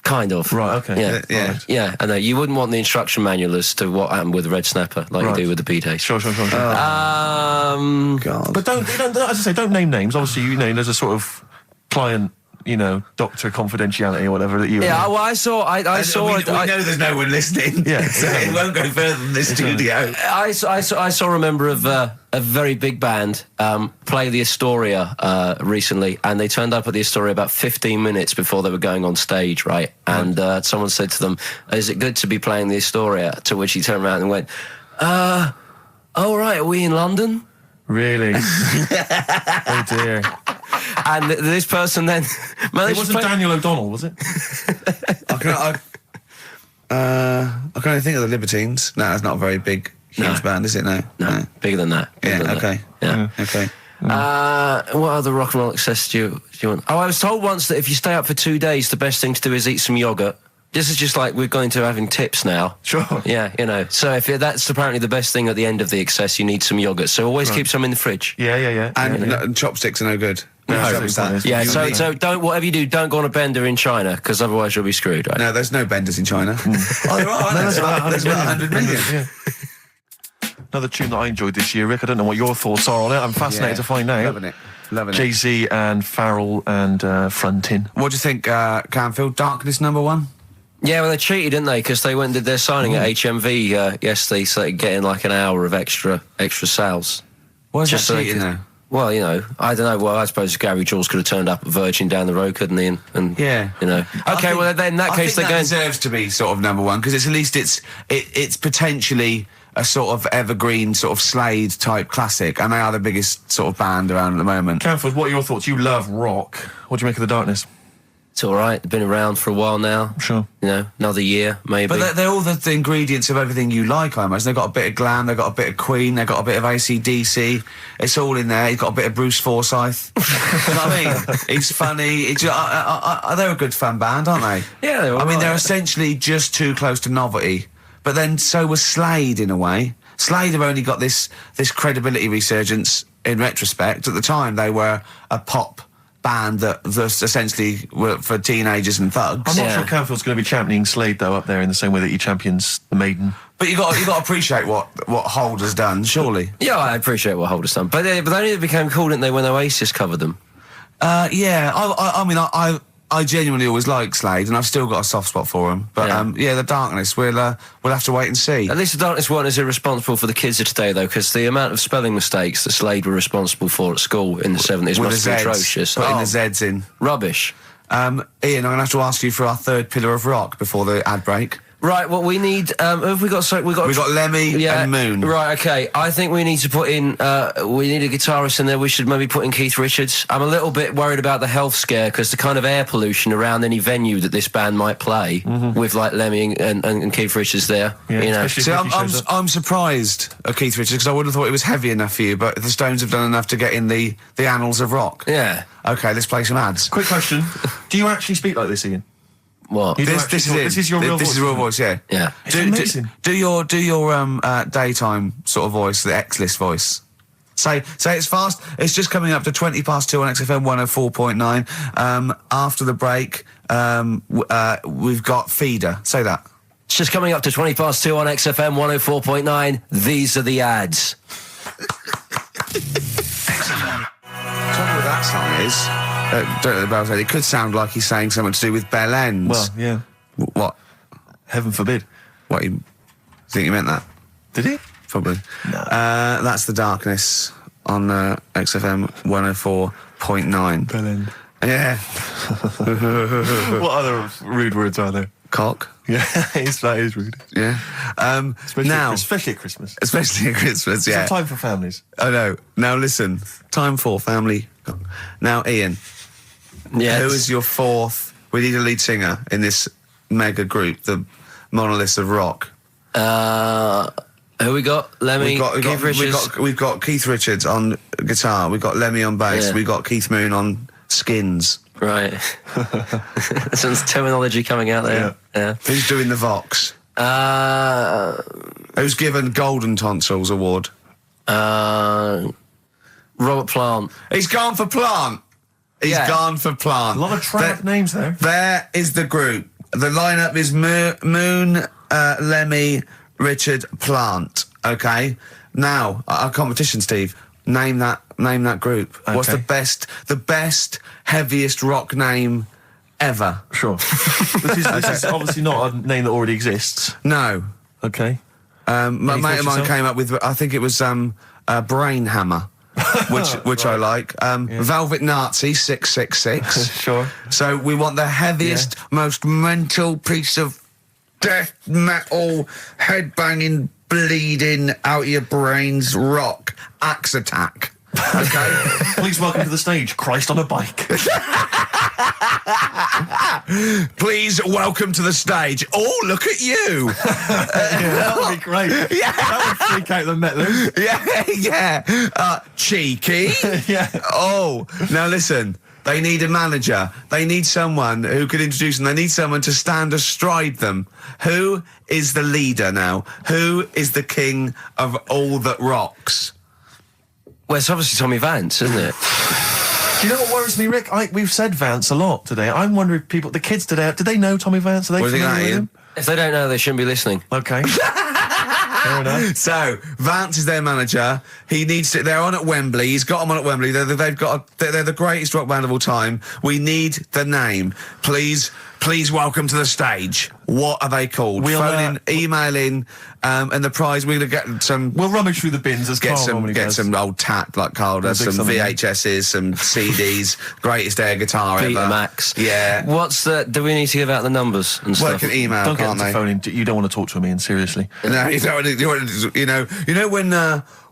Kind of. Right, okay. Yeah. Yeah. Right. Yeah, I know. You wouldn't want the instruction manual as to what happened with the red snapper, like Right. you do with the B-days. Sure. God. But don't, as I say, don't name names. Obviously, there's a sort of client, doctor confidentiality or whatever that you. Yeah, well, I saw. We know there's no one listening. Yeah. So it won't go further than this studio. I saw a member of a very big band play the Astoria recently, and they turned up at the Astoria about 15 minutes before they were going on stage, right? And someone said to them, "Is it good to be playing the Astoria?" To which he turned around and went, "Oh right, are we in London?" Really? Oh dear. And this person then managed It wasn't to play. Daniel O'Donnell, was it? I can only think of the Libertines. No, that's not a very big, huge band, is it? No. Bigger than that. Bigger than that. Okay. Yeah. Okay. What other rock and roll excess do you want? Oh, I was told once that if you stay up for 2 days, the best thing to do is eat some yogurt. This is just like we're going to having tips now. Sure. Yeah, So if that's apparently the best thing at the end of the excess, you need some yogurt. So always keep some in the fridge. Yeah. And chopsticks are no good. Yeah, so don't, whatever you do, don't go on a bender in China, because otherwise you'll be screwed, right? No, there's no benders in China. Oh, there are. There's about 100 million. Yeah. Another tune that I enjoyed this year, Rick. I don't know what your thoughts are on it. I'm fascinated to find out. Loving it. Jay-Z and Farrell and Frontin. What do you think, Canfield? Darkness #1? Yeah, well, they cheated, didn't they? Because they went and did their signing at HMV yesterday, so they could get in like an hour of extra sales. Why is Just that so cheating, though? Well, I don't know. Well, I suppose Gary Jules could have turned up at Virgin down the road, couldn't he? And Yeah. Okay, well, then in that case, they're going. deserves to be sort of #1 because at least it's potentially a sort of evergreen, sort of Slade type classic, and they are the biggest sort of band around at the moment. Canfield, what are your thoughts? You love rock. What do you make of The Darkness? It's all right. They've been around for a while now. Sure. Another year, maybe. But they're all the ingredients of everything you like, I imagine. They've got a bit of glam, they've got a bit of Queen, they've got a bit of AC/DC. It's all in there. You've got a bit of Bruce Forsyth. You know what I mean? He's funny. They're a good fun band, aren't they? Yeah, they're all right. they're essentially just too close to novelty. But then so was Slade, in a way. Slade have only got this credibility resurgence in retrospect. At the time, they were a pop band that essentially were for teenagers and thugs. I'm not sure Canfield's going to be championing Slade, though, up there in the same way that he champions the Maiden. But you got to appreciate what Hold has done, surely. Yeah, I appreciate what Holder's done. But they only became cool, didn't they, when Oasis covered them? Yeah. I genuinely always liked Slade, and I've still got a soft spot for him. But The Darkness, we'll have to wait and see. At least The Darkness weren't as irresponsible for the kids of today, though, because the amount of spelling mistakes that Slade were responsible for at school in the 70s must be atrocious. Putting the Zs in. Rubbish. Ian, I'm going to have to ask you for our third pillar of rock before the ad break. Right, what we need... who have we got? So we got Lemmy and Moon. Right, okay. I think we need to put in... we need a guitarist in there. We should maybe put in Keith Richards. I'm a little bit worried about the health scare because the kind of air pollution around any venue that this band might play with like Lemmy and Keith Richards there. Yeah, See, I'm surprised at Keith Richards because I would have thought it was heavy enough for you, but the Stones have done enough to get in the annals of rock. Yeah. Okay, let's play some ads. Quick question. Do you actually speak like this, Ian? What? This is your real voice. This is real voice, yeah. Yeah. It's amazing. Do your daytime sort of voice, the X-list voice. Say it's fast. It's just coming up to 2 on XFM 104.9. After the break, we've got Feeder. Say that. It's just coming up to 2 on XFM 104.9. These are the ads. XFM. The trouble with that song is... it could sound like he's saying something to do with Bell Ends. Well, yeah. What? Heaven forbid. What, you think he meant that? Did he? Probably. No. That's The Darkness on XFM 104.9. Bell End. Yeah. What other rude words are there? Cock. Yeah, that is rude. Yeah. Especially at Christmas. Especially at Christmas, yeah. It's a time for families. I know. Now listen, time for family. Now, Ian. Yes. Who is your fourth? We need a lead singer in this mega group, the monoliths of rock. Who we got? Lemmy, Keith Richards. We've got Keith Richards on guitar. We've got Lemmy on bass. Yeah. We've got Keith Moon on skins. Right. Some terminology coming out there. Yeah. Who's doing the Vox? Who's given Golden Tonsils Award? Robert Plant. He's gone for Plant. He's gone for Plant. A lot of trap names there. There is the group. The lineup is Moon, Lemmy, Richard, Plant. Okay. Now, our competition, Steve. Name that group. Okay. What's the best, heaviest rock name ever? Sure. This is obviously not a name that already exists. No. Okay. My Any mate thoughts of mine yourself? came up with, I think it was Brain Hammer, which I like. Velvet Nazi 666. Sure. So we want the heaviest, most mental piece of death metal, headbanging, bleeding out your brains rock. Axe Attack. Okay. Please welcome to the stage, Christ on a bike. Please welcome to the stage. Oh, look at you. That would be great. Yeah. That would freak out the metalers. Yeah. Cheeky. Yeah. Oh, now listen. They need a manager. They need someone who could introduce them. They need someone to stand astride them. Who is the leader now? Who is the king of all that rocks? Well, it's obviously Tommy Vance, isn't it? Do you know what worries me, Rick? We've said Vance a lot today. I'm wondering if the kids today, do they know Tommy Vance? Are they What do you think familiar that, with Ian? him? If they don't know, they shouldn't be listening. Okay. Fair enough. So Vance is their manager. He needs to. They're on at Wembley. He's got them on at Wembley. They're the greatest rock band of all time. We need the name. Please welcome to the stage. What are they called? We'll, Phone in, email in, and the prize we're gonna get some. We'll rummage through the bins as Carl normally does. Some old tat like Carl does. We'll Some dig something VHSs, some CDs. Greatest air guitar ever. Betamax. Yeah. What's the? Do we need to give out the numbers and Well, stuff? can email, Don't get can't them to they? phone in. You don't want to talk to him, Ian, seriously. No, you know when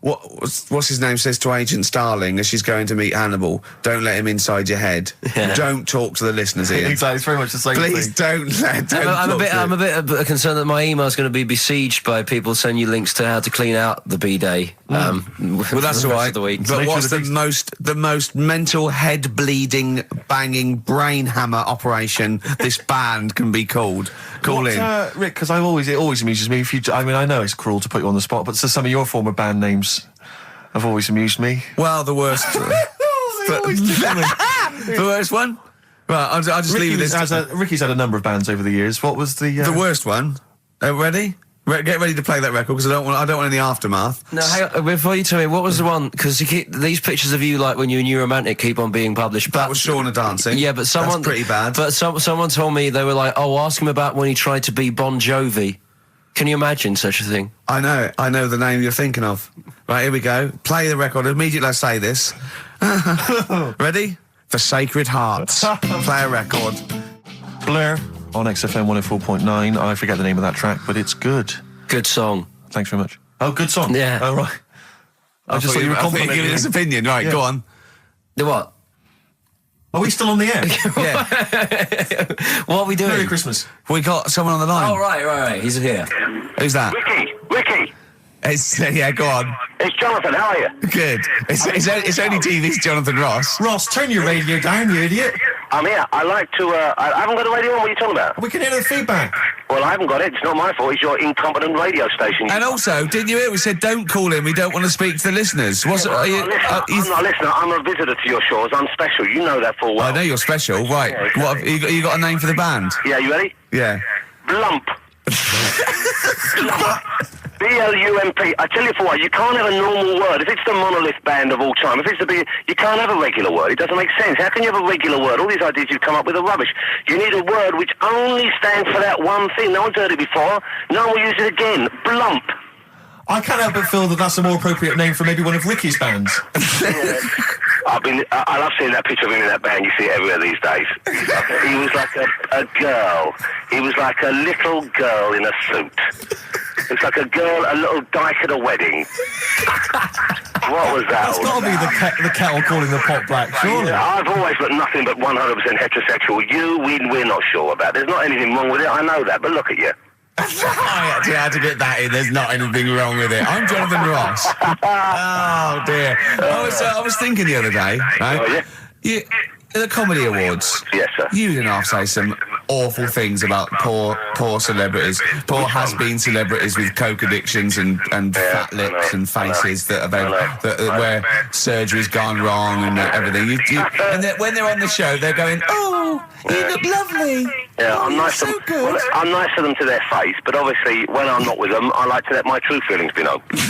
what's his name says to Agent Starling as she's going to meet Hannibal, don't let him inside your head. Yeah. Don't talk to the listeners, Ian. Exactly, it's very much the same Please thing. I'm a bit concerned that my email's going to be besieged by people sending you links to how to clean out the B-Day. Well, that's all right. The week. But Make what's sure the most mental, head bleeding, banging brain hammer operation this band can be called? Call in. Rick, because it always amuses me. I know it's cruel to put you on the spot, but so some of your former band names have always amused me. Well, the worst. The worst one. Right, I'll just leave this. Ricky's had a number of bands over the years. What was the worst one? Ready? Get ready to play that record because I don't want any aftermath. No, hang on, before you tell me, what was the one? Because these pictures of you, like when you were New Romantic, keep on being published. But That was Shauna dancing. yeah, but someone That's pretty bad. But someone told me, they were like, "Oh, ask him about when he tried to be Bon Jovi." Can you imagine such a thing? I know the name you're thinking of. Right, here we go. Play the record. Immediately I say this. Ready? The Sacred Hearts. Play a record. Blur on XFM 104.9. I forget the name of that track, but it's good. Good song. Thanks very much. Oh, good song. Yeah. Oh, right. I just thought you were complimenting giving me. his opinion. Right, Yeah. go on. The what? Are we still on the air? Yeah. What are we doing? Merry Christmas. We got someone on the line. Oh, right. He's here. Who's that? Ricky, Yeah, go on. it's Jonathan. How are you? Good. It's only TV's Jonathan Ross. Ross, turn your radio down, you idiot. I'm here. I like to. I haven't got a radio on. What are you talking about? We can hear the feedback. Well, I haven't got it. It's not my fault. It's your incompetent radio station. And also, didn't you hear we said don't call in, we don't want to speak to the listeners? What's I'm not a listener. I'm a visitor to your shores. I'm special. You know that full well. I know you're special, right? Yeah, exactly. What have you got a name for the band? Yeah, you ready? Yeah. Blump. B-L-U-M-P. I tell you for what, you can't have a normal word. If it's the monolith band of all time, if it's the big, you can't have a regular word. It doesn't make sense. How can you have a regular word? All these ideas you've come up with are rubbish. You need a word which only stands for that one thing. No one's heard it before. No one will use it again. Blump. I can't help but feel that that's a more appropriate name for maybe one of Ricky's bands. I love seeing that picture of him in that band. You see it everywhere these days. He was like a girl. He was like a little girl in a suit. It's like a little dyke at a wedding. What was that? That's got to be the kettle calling the pot black, surely. I've always got nothing but 100% heterosexual. We're not sure about. There's not anything wrong with it. I know that, but look at you. I actually had to get that in. There's not anything wrong with it. I'm Jonathan Ross. Oh dear. I was thinking the other day, right? Oh, yeah? The Comedy Awards. Yes, sir. You didn't half say some awful things about poor celebrities, poor has-been celebrities with coke addictions and fat lips and faces that where surgery's gone wrong and everything. And when they're on the show, they're going, "Oh, you look lovely." Yeah, oh, I'm nice so to them. good. Well, I'm nice to them to their face, but obviously when I'm not with them, I like to let my true feelings be known. What's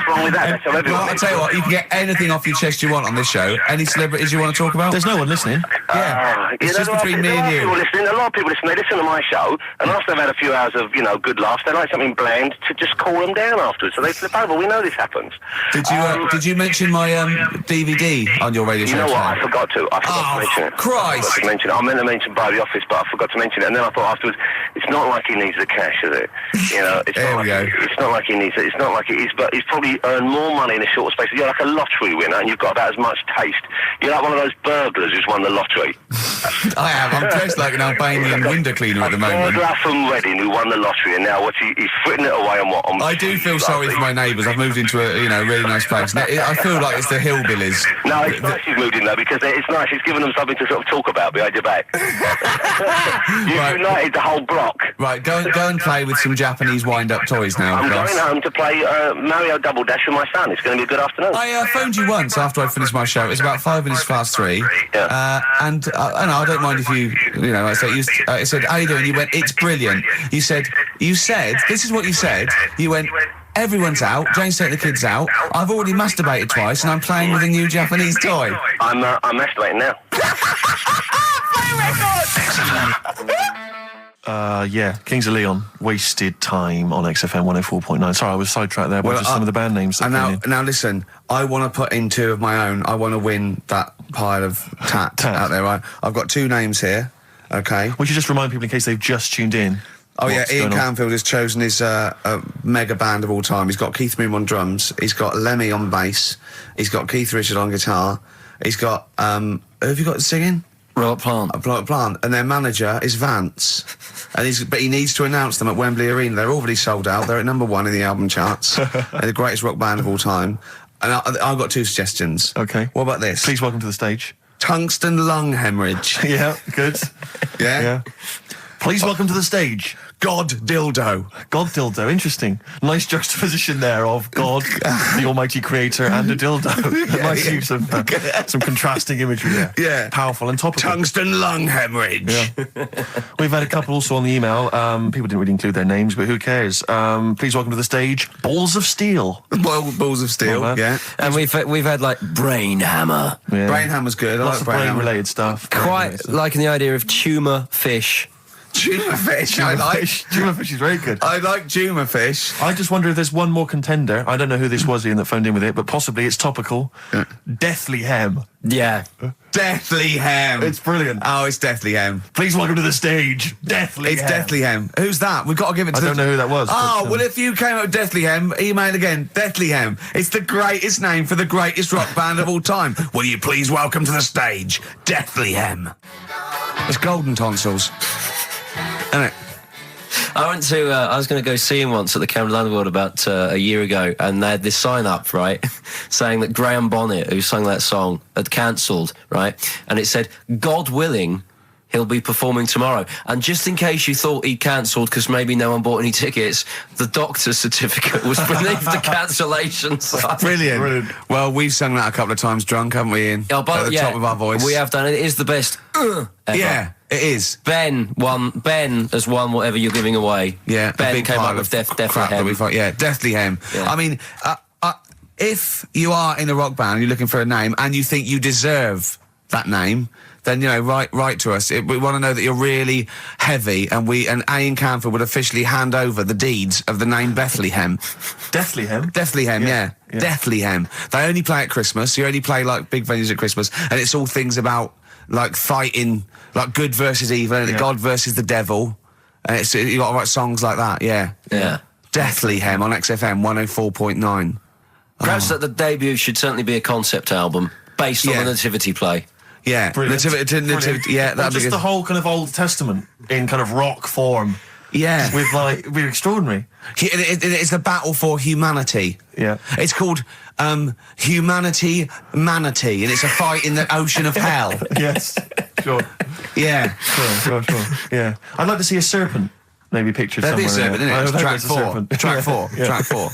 wrong with that? That's how everyone Well, I'll tell you what, you can get anything off your chest you want on this show. Any celebrities you want to talk about? There's no one listening. Yeah, it's just between me and you. A lot of people listen. They listen to my show, and after they've had a few hours of, good laughs, they like something bland to just cool them down afterwards. So they flip over. We know this happens. Did you mention my DVD on your radio show? You know what? I forgot to. I forgot to mention it. Christ! I meant to mention by the office, but I forgot to mention it. And then I thought afterwards, it's not like he needs the cash, is it? It's not like he needs it. It's not like it is, but he's probably earned more money in a short space. You're like a lottery winner, and you've got about as much taste. You're like one of those burglars who's won the lottery. I have. I'm dressed like an Albanian window cleaner at the moment. Burglar from Reading who won the lottery, and now he's fritting it away on what? I do feel sorry for my neighbours. I've moved into a really nice place. I feel like it's the hillbillies. No, it's nice he's moved in though, because it's nice. He's given them something to sort of talk about behind your back. You've united the whole block. Right, go and play with some Japanese wind-up toys now. I'm going home to play Mario Double Dash with my son. It's going to be a good afternoon. I phoned you once after I finished my show. It was about 5 minutes past 3. Yeah. And I don't mind if you I said, how you doing? You went, it's brilliant. You said, this is what you said. You went, everyone's out. Jane's taking the kids out. I've already masturbated twice, and I'm playing with a new Japanese toy. I'm masturbating now. Kings of Leon, Wasted Time on XFM 104.9. Sorry, I was sidetracked there by just some of the band names. Now listen, I want to put in 2 of my own. I want to win that pile of tat out there, right? I've got 2 names here, okay? We should just remind people in case they've just tuned in. Ian Canfield has chosen his mega band of all time. He's got Keith Moon on drums. He's got Lemmy on bass. He's got Keith Richard on guitar. He's got, who have you got singing? Robert Plant. Robert Plant. And their manager is Vance. But he needs to announce them at Wembley Arena. They're already sold out. They're at number 1 in the album charts. They're the greatest rock band of all time. And I've got 2 suggestions. Okay. What about this? Please welcome to the stage. Tungsten lung hemorrhage. Yeah, good. Yeah? Please welcome to the stage. God dildo. God dildo, interesting. Nice juxtaposition there of God, the almighty creator, and a dildo. Nice use of some contrasting imagery there. Yeah. Powerful and topical. Tungsten lung hemorrhage. Yeah. We've had a couple also on the email. People didn't really include their names, but who cares? Please welcome to the stage, Balls of Steel. Balls of Steel, yeah. And we've had like Brain Hammer. Yeah. Brain Hammer's good. Lots of brain-related stuff. Quite liking the idea of tumour fish. Tuna fish, I like. Tuna fish is very good. I like tuna fish. I just wonder if there's one more contender. I don't know who this was, Ian, that phoned in with it, but possibly it's topical. Deathly Hem. Yeah. Deathly Hem. It's brilliant. Oh, it's Deathly Hem. Please welcome to the stage, Deathly Hem. It's Deathly Hem. Who's that? We've got to give it to I don't know who that was. Oh, but, well, if you came up with Deathly Hem, email again. Deathly Hem. It's the greatest name for the greatest rock band of all time. Will you please welcome to the stage, Deathly Hem? It's Golden Tonsils. Isn't it? I went to, I was going to go see him once at the Camden Underworld about a year ago, and they had this sign up, right, saying that Graham Bonnet, who sang that song, had cancelled, right, and it said, God willing, he'll be performing tomorrow. And just in case you thought he cancelled because maybe no one bought any tickets, the doctor's certificate was beneath the cancellation sign. Brilliant. Well, we've sung that a couple of times drunk, haven't we, Ian? Oh, but, at the top of our voice. We have done it. It is the best ever. Yeah, it is. Ben has won whatever you're giving away. Yeah, Ben came up with Deathly Hem. Yeah, Deathly Hem. Yeah. I mean, if you are in a rock band, you're looking for a name, and you think you deserve that name, then, write to us. We want to know that you're really heavy, and Ian Canfield would officially hand over the deeds of the name Bethlehem. Deathly Hem? Deathly Hem, yeah. Deathly Hem. They only play at Christmas. You only play, like, big venues at Christmas, and it's all things about, like, fighting, like, good versus evil, and God versus the devil. And you got to write songs like that, yeah. Yeah. Deathly Hem on XFM 104.9. Perhaps that the debut should certainly be a concept album based on the Nativity play. Yeah, Brilliant. Nativity, yeah, that'd be just good. the whole kind of Old Testament in kind of rock form. Yeah. We're extraordinary. It's the battle for humanity. Yeah. It's called Humanity Manatee, and it's a fight in the ocean of hell. Yes. Sure. Yeah. Sure. Yeah. I'd like to see a serpent. Maybe pictured There'd be a somewhere. serpent, isn't it? Track 4. Track 4.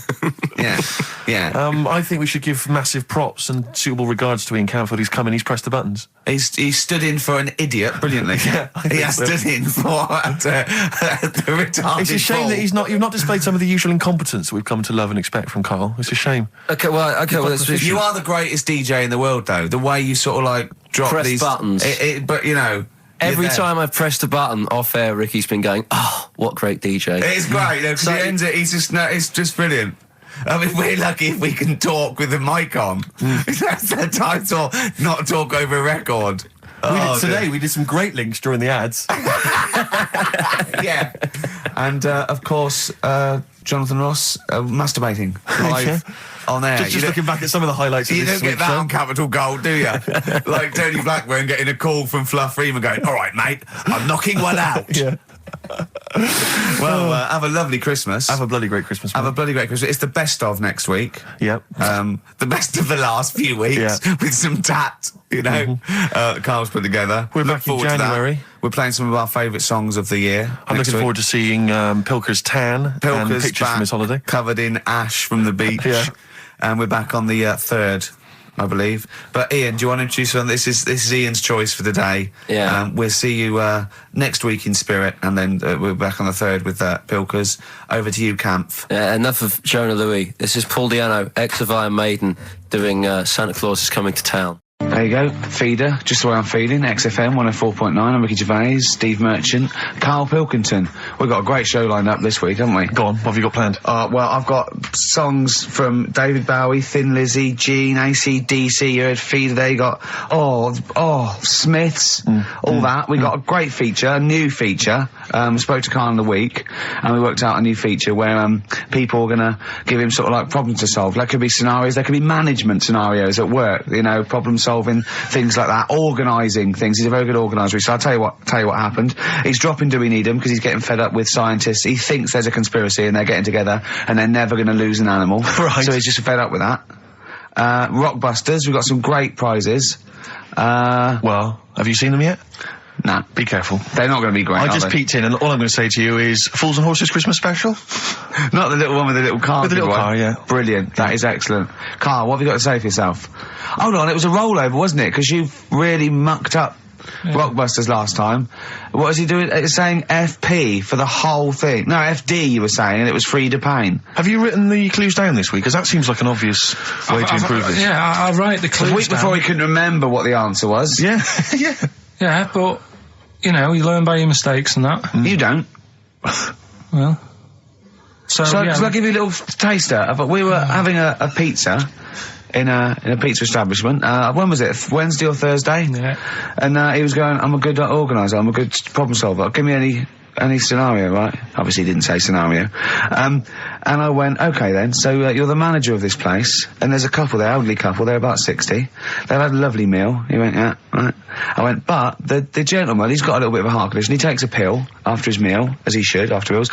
Yeah. I think we should give massive props and suitable regards to Ian Canfield. He's come in, he's pressed the buttons. He's stood in for an idiot brilliantly. Yeah, he has stood in for the retarded. It's a shame that you've not displayed some of the usual incompetence that we've come to love and expect from Karl. It's a shame. Okay, well, you are the greatest DJ in the world, though. The way you sort of like drop Press these buttons. But you know. Every time I've pressed a button off air, Ricky's been going, "Oh, what great DJ!" It's great because he ends it. It's just brilliant. I mean, we're lucky if we can talk with the mic on. That's the title. Not talk over a record. We did some great links during the ads. Yeah, and of course, Jonathan Ross masturbating live on air. Just looking back at some of the highlights. You of this don't get that on Capital Gold, do you? Like Tony Blackburn getting a call from Fluff Freeman going, "All right, mate, I'm knocking one out." Yeah. Well, have a lovely Christmas. Have a bloody great Christmas. Have a bloody great Christmas. It's the best of next week. Yep. The best of the last few weeks with some tat, you know, Carl's put together. We're Look back in forward to that. January. We're playing some of our favourite songs of the year. I'm looking forward to seeing Pilker's tan and pictures back, from his holiday. covered in ash from the beach. Yeah. And we're back on the 3rd, I believe. But Ian, do you want to introduce one? This is Ian's choice for the day. Yeah. We'll see you next week in spirit, and then we're back on the 3rd with Pilkers. Over to you, Kampf. Enough of Jonah Louis. This is Paul Di'Anno, ex of Iron Maiden, doing Santa Claus is Coming to Town. There you go, feeder, just the way I'm feeling, XFM 104.9, I'm Ricky Gervais, Steve Merchant, Karl Pilkington. We've got a great show lined up this week, haven't we? Go on, what have you got planned? Well, I've got songs from David Bowie, Thin Lizzy, Gene, AC/DC, you heard feeder there, you got, Smiths, all that. We got a great feature, a new feature, spoke to Karl in the week, and we worked out a new feature where people are gonna give him sort of like problems to solve. There could be scenarios, there could be management scenarios at work, you know, problem solving, things like that, organising things. He's a very good organiser. So I'll tell you what happened. He's dropping Do We Need Him because he's getting fed up with scientists. He thinks there's a conspiracy and they're getting together and they're never going to lose an animal. Right. So he's just fed up with that. Rockbusters, we've got some great prizes. Well, have you seen them yet? Nah. Be careful. They're not going to be great, I just peeked in, and all I'm going to say to you is Fools and Horses Christmas special? Not the little one with the little car. With the little car, yeah. Brilliant. That is excellent. Karl, what have you got to say for yourself? Hold on, it was a rollover, wasn't it? Because you really mucked up Rockbusters last time. What was he doing? It's saying FP for the whole thing. No, FD you were saying, and it was Frida Payne. Have you written the clues down this week? Because that seems like an obvious way to improve this. Yeah, I write the clues The week before he couldn't remember what the answer was. Yeah, yeah. Yeah, but, you know, you learn by your mistakes and that. You don't. Well. So shall I give you a little taster? We were having a pizza in a pizza establishment. When was it? Wednesday or Thursday? Yeah. And he was going, I'm a good organiser, I'm a good problem solver. Give me any scenario, right? Obviously he didn't say scenario. And I went, okay then, so you're the manager of this place, and there's a couple there, elderly couple, they're about 60. They've had a lovely meal. He went, yeah, right. I went, but the gentleman, he's got a little bit of a heart condition. He takes a pill after his meal, as he should, after meals.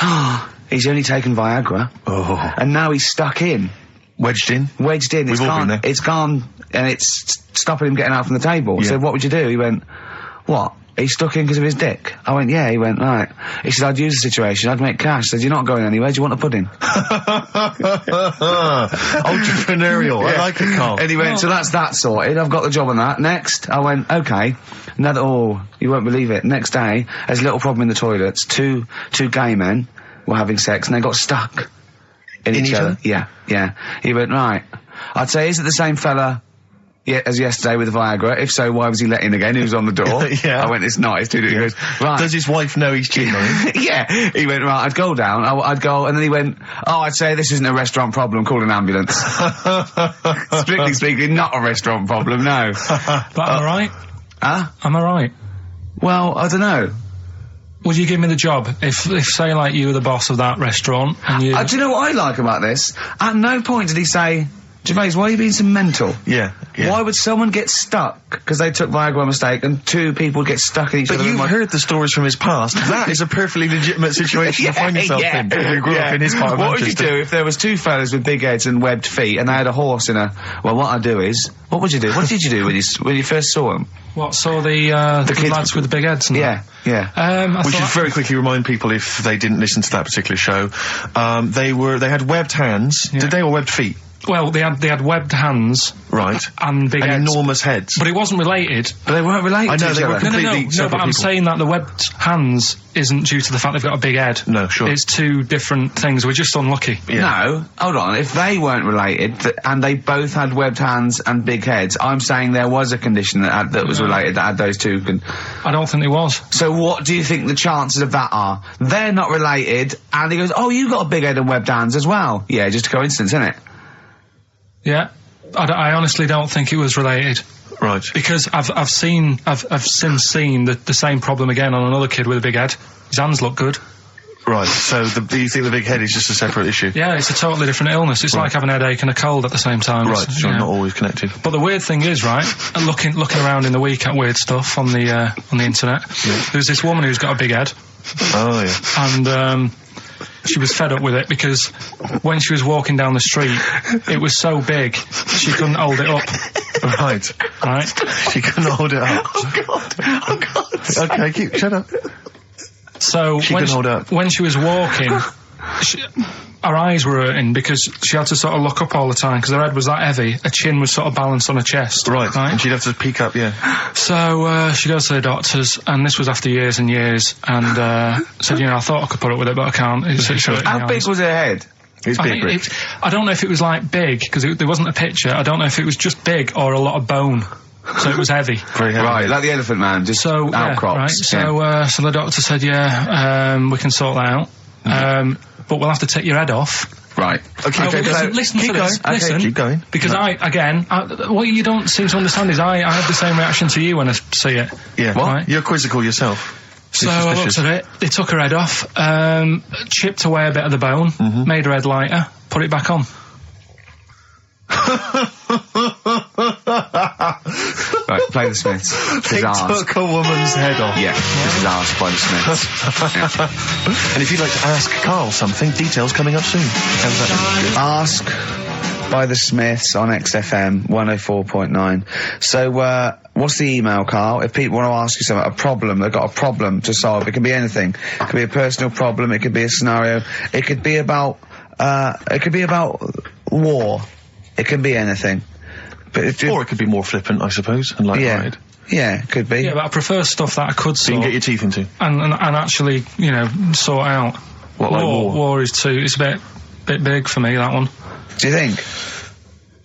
He's only taken Viagra. Oh. And now he's stuck in. Wedged in. We've all been there. It's gone, and it's stopping him getting out from the table. Yeah. So what would you do? He went, what? He's stuck in because of his dick. I went, yeah. He went, right. He said, I'd use the situation, I'd make cash. I said, you're not going anywhere, do you want a pudding? Entrepreneurial. I like it, Karl. And he went, so that's that sorted, I've got the job on that. Next, I went, okay. You won't believe it. Next day, there's a little problem in the toilets. Two gay men were having sex and they got stuck in each other. Yeah. He went, right. I'd say, is it the same fella as yesterday with the Viagra? If so, why was he let in again? He was on the door. Yeah. I went, it's not. It's too different. He goes, right. Does his wife know he's cheating on him? Yeah. He went, right, I'd go down. I'd go, and then he went, I'd say this isn't a restaurant problem, call an ambulance. Strictly speaking, not a restaurant problem, no. But am I right? Huh? Am I right? Well, I don't know. Would you give me the job if say, like, you were the boss of that restaurant and you... Do you know what I like about this? At no point did he say, Gervais, why are you being so mental? Yeah. Why would someone get stuck because they took Viagra by mistake, and two people get stuck in each other? But you've heard the stories from his past. That is a perfectly legitimate situation to find yourself in. You grew up in his part of What would you Manchester. do if there was two fellas with big heads and webbed feet, and they had a horse in a... Well, what I'd do is... What would you do? What did you do when you first saw them? What, saw the kids- lads with the big heads and that? Yeah. I We should thought, very quickly remind people, if they didn't listen to that particular show, they had webbed hands. Yeah. Did they, or webbed feet? well, they had webbed hands Right. and big And heads. enormous heads. But it wasn't related. But they weren't related I know, to each they were other. completely No, separate but I'm people. saying that the webbed hands isn't due to the fact they've got a big head. No, sure. It's two different things. We're just unlucky. Yeah. No, hold on. If they weren't related, and they both had webbed hands and big heads, I'm saying there was a condition that was related that had those two. I don't think it was. So what do you think the chances of that are? They're not related, and he goes, "Oh, you got a big head and webbed hands as well." Yeah, just a coincidence, isn't it? Yeah. I honestly don't think it was related. Right. Because I've since seen the same problem again on another kid with a big head. His hands look good. Right. So you think the big head is just a separate issue? Yeah, it's a totally different illness. It's like having a headache and a cold at the same time. Right. It's, So you know. not always connected. But the weird thing is, right, looking around in the week at weird stuff on the internet, there's this woman who's got a big head, Oh yeah. and she was fed up with it because when she was walking down the street, it was so big she couldn't hold it up. Right. Right? She couldn't hold it up. Oh God! Okay, shut up. So She when couldn't hold it up. when she was walking, her eyes were hurting because she had to sort of look up all the time because her head was that heavy. Her chin was sort of balanced on her chest. Right. And she'd have to peek up, yeah. So she goes to the doctors, and this was after years and years, and said, you know, I thought I could put up with it, but I can't. It's hurting How my big eyes. was her head? It's I big, think Rich. I don't know if it was like big because there wasn't a picture. I don't know if it was just big or a lot of bone, so it was heavy. Very heavy. Right, like the Elephant Man, just So yeah, outcrops. right. So the doctor said, we can sort that out, but we'll have to take your head off. Right. Okay, No, okay, but listen keep to this. going. Listen, Okay, keep going. Because what you don't seem to understand is I have the same reaction to you when I see it. Yeah. What? Right. You're quizzical yourself. So I looked at it. They took her head off, chipped away a bit of the bone, made her head lighter, put it back on. Right, play the Smiths. They His arse. took a woman's head off. Yeah, this is asked by the Smiths. And if you'd like to ask Carl something, details coming up soon. How's that? Ask by the Smiths on XFM 104.9. So, what's the email, Carl? If people want to ask you something, a problem, they've got a problem to solve. It can be anything. It could be a personal problem. It could be a scenario. It could be about war. It can be anything. But if you, Or it could be more flippant, I suppose, and light-hearted. yeah, it could be. Yeah, but I prefer stuff that I could So you sort can get your teeth into. and actually, you know, sort out. What, like war? War is too. It's a bit big for me, that one. Do you think?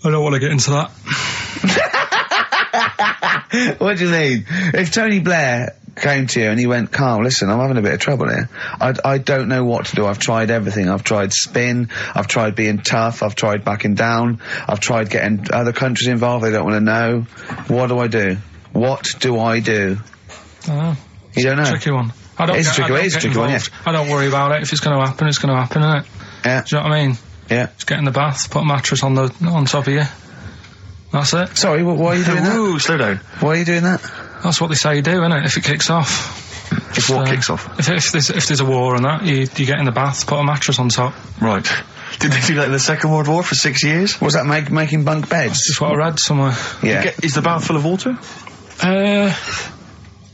I don't want to get into that. What do you mean? If Tony Blair came to you and he went, Carl, listen, I'm having a bit of trouble here. I don't know what to do. I've tried everything. I've tried spin. I've tried being tough. I've tried backing down. I've tried getting other countries involved. They don't want to know. What do I do? What do I do? I don't know. You don't know? Tricky one. It's a tricky one, yeah. I don't worry about it. If it's going to happen, it's going to happen, isn't it? Yeah. Do you know what I mean? Yeah. Just get in the bath, put a mattress on top of you. That's it. Sorry, why are you doing that? Ooh, slow down. Why are you doing that? That's what they say you do, isn't it? If it kicks off. If what kicks off? If there's a war and that, you get in the bath, put a mattress on top. Right. Did they do that in the Second World War for 6 years? Was that making bunk beds? That's what I read somewhere. Yeah. Is the bath full of water?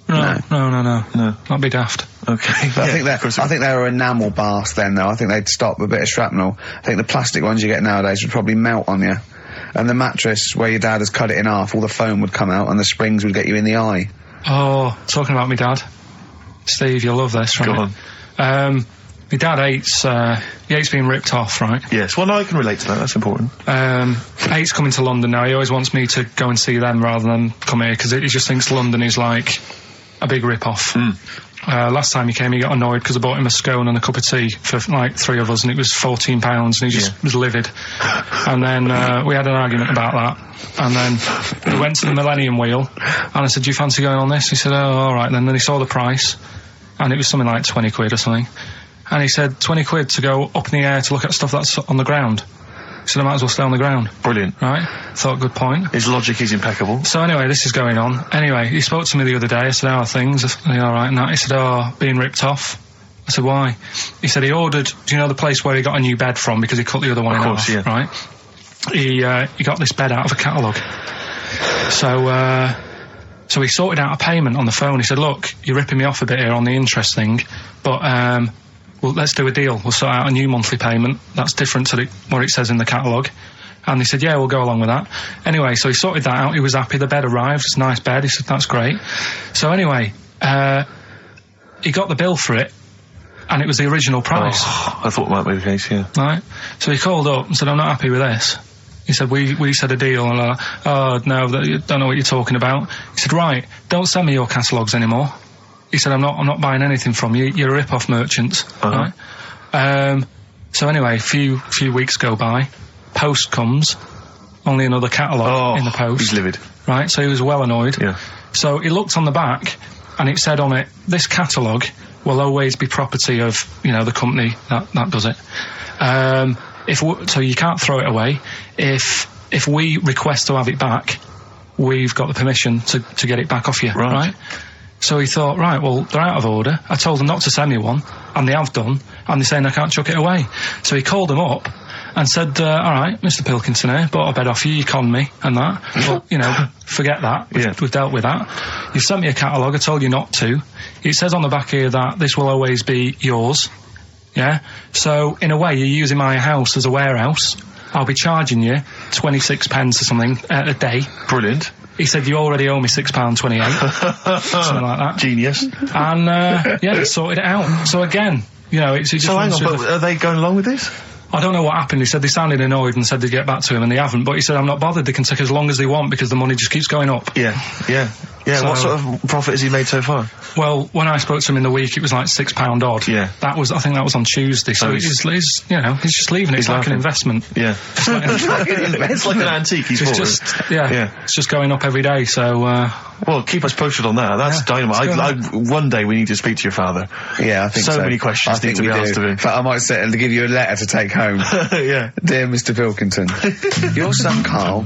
No. No. That'd be daft. Okay. But I think they were enamel baths then, though. I think they'd stop a bit of shrapnel. I think the plastic ones you get nowadays would probably melt on you. And the mattress, where your dad has cut it in half, all the foam would come out and the springs would get you in the eye. Oh, talking about my dad. Steve, you'll love this, right? Go on. My dad hates being ripped off, right? Yes. Well, no, I can relate to that. That's important. Hates coming to London now. He always wants me to go and see them rather than come here because he just thinks London is like a big rip-off. Last time he came, he got annoyed because I bought him a scone and a cup of tea for like 3 of us, and it was £14, and he just was livid. And then we had an argument about that, and then we went to the Millennium Wheel, and I said, do you fancy going on this? He said, oh, all right. Then he saw the price, and it was something like 20 quid or something. And he said, 20 quid to go up in the air to look at stuff that's on the ground. He said, I might as well stay on the ground. Brilliant. Right? Thought, good point. His logic is impeccable. So anyway, this is going on. Anyway, he spoke to me the other day. I said, how are things? Are you all right? And that. He said, being ripped off. I said, why? He said he ordered, do you know the place where he got a new bed from because he cut the other one in half, yeah. right? He got this bed out of a catalogue. So he sorted out a payment on the phone. He said, look, you're ripping me off a bit here on the interest thing, but well, let's do a deal. We'll sort out a new monthly payment that's different to what it says in the catalogue. And he said, yeah, we'll go along with that. Anyway, so he sorted that out. He was happy. The bed arrived. It's a nice bed. He said, that's great. So anyway, he got the bill for it, and it was the original price. I thought that might be the case, yeah. Right? So he called up and said, I'm not happy with this. He said, we said a deal. And I'm like, oh, no, don't know what you're talking about. He said, right, don't send me your catalogues anymore. He said, I'm not buying anything from you. You're a rip-off merchant. Right? So anyway, a few weeks go by. Post comes. Only another catalogue in the post. He's livid. Right? So he was well annoyed. Yeah. So he looked on the back, and it said on it, this catalogue will always be property of, the company that does it. So you can't throw it away. If we request to have it back, we've got the permission to get it back off you, right? So he thought, right, well, they're out of order. I told them not to send me one, and they have done, and they're saying I can't chuck it away. So he called them up and said, all right, Mr. Pilkington here, bought a bed off you conned me, and that. But, forget that. We've dealt with that. You've sent me a catalogue, I told you not to. It says on the back here that this will always be yours. Yeah? So, in a way, you're using my house as a warehouse. I'll be charging you 26 pence or something a day. Brilliant. He said, you already owe me £6.28. Something like that. Genius. And, they sorted it out. So again, it's just... So hang on, but are they going along with this? I don't know what happened. He said they sounded annoyed and said they'd get back to him, and they haven't. But he said, I'm not bothered. They can take as long as they want because the money just keeps going up. Yeah. So, what sort of profit has he made so far? Well, when I spoke to him in the week, it was like £6 odd. Yeah. I think that was on Tuesday. So he's just leaving it. It's like an investment. Yeah. It's like an antique. It's just going up every day. So, well, keep us posted on that. That's dynamite. One day we need to speak to your father. Yeah, I think so. So many questions need to be asked of him. In fact, I might sit and give you a letter to take home. Yeah. Dear Mr. Pilkington, your son Karl.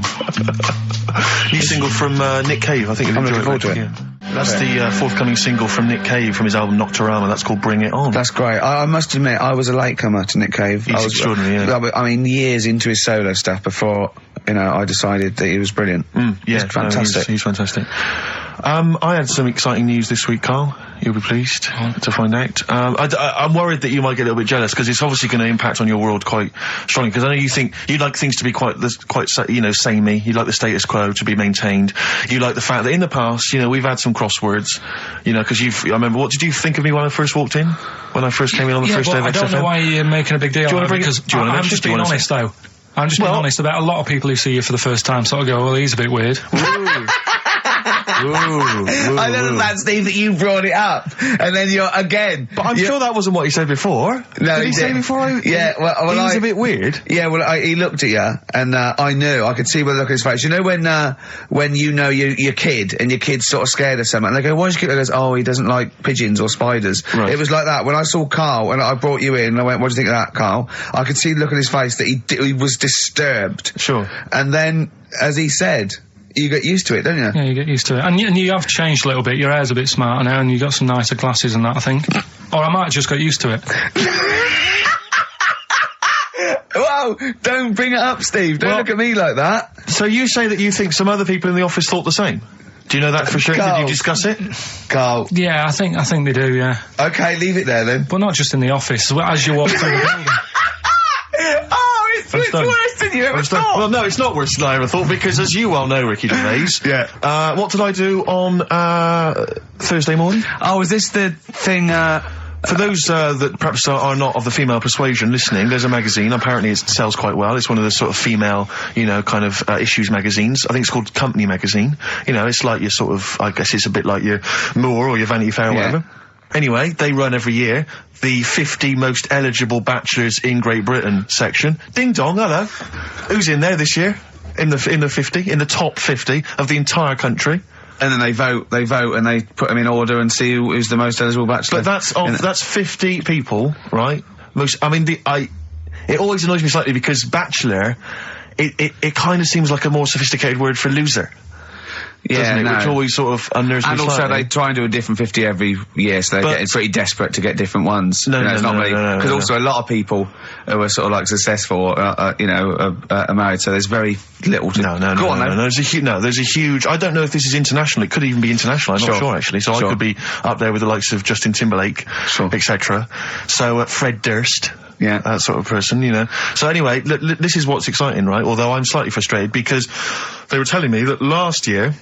New single from Nick Cave. I think you'll enjoy it. Yeah. That's the forthcoming single from Nick Cave from his album Nocturama. That's called Bring It On. That's great. I must admit, I was a latecomer to Nick Cave. He's extraordinary, yeah. I mean, years into his solo stuff before, I decided that he was brilliant. He's fantastic. He's fantastic. I had some exciting news this week, Karl. You'll be pleased to find out. I'm worried that you might get a little bit jealous because it's obviously going to impact on your world quite strongly. Because I know you think you'd like things to be quite samey. You like the status quo to be maintained. You like the fact that in the past, we've had some crosswords. Because I remember. What did you think of me when I first walked in? When I first came in on the first day of XFM? I don't know why you're making a big deal. Do you want to bring it? I'm just being honest, though. I'm just being honest about a lot of people who see you for the first time sort of go, well, he's a bit weird. I love that, Steve, that you brought it up, and then you're again. But I'm sure that wasn't what he said before. No, did he say before? Yeah, well, he was a bit weird. Yeah, well, he looked at you, and I knew. I could see by the look of his face. You know when your kid and your kid's sort of scared of something, and they go, "Why's your kid?" He goes, "Oh, he doesn't like pigeons or spiders." Right. It was like that when I saw Karl, and I brought you in, and I went, "What do you think of that, Karl?" I could see the look on his face that he was disturbed. Sure. And then, as he said, you get used to it, don't you? Yeah, you get used to it. And you have changed a little bit. Your hair's a bit smarter now, and you got some nicer glasses and that, I think. Or I might have just got used to it. Whoa! Don't bring it up, Steve. Don't look at me like that. So you say that you think some other people in the office thought the same? Do you know that for sure? Karl. Did you discuss it? Karl. Yeah, I think they do, yeah. Okay, leave it there then. But not just in the office, as you walk through the building. It's worse than you ever thought. Well, no, it's not worse than I ever thought, because as you well know, Ricky Gervais, what did I do on Thursday morning? Oh, is this the thing, For those that perhaps are not of the female persuasion listening, there's a magazine. Apparently it sells quite well. It's one of the sort of female, issues magazines. I think it's called Company Magazine. It's like your sort of, I guess it's a bit like your Moore or your Vanity Fair or whatever. Anyway, they run every year the 50 most eligible bachelors in Great Britain section. Ding dong, hello. Who's in there this year? In the 50, in the top 50 of the entire country. And then they vote, and they put them in order and see who's the most eligible bachelor. But that's 50 people, right? It always annoys me slightly because Bachelor, it kind of seems like a more sophisticated word for loser. Yeah, no. Which always sort of unnerves me and also slightly. they try and do a different 50 every year, so they're getting pretty desperate to get different ones. Because also a lot of people who are sort of like successful, are married, so there's very little to... No, there's a huge... I don't know if this is international, it could even be international, I'm not sure actually, so I could be up there with the likes of Justin Timberlake, etc. So, Fred Durst... Yeah, that sort of person, you know. So anyway, this is what's exciting, right? Although I'm slightly frustrated because they were telling me that last year,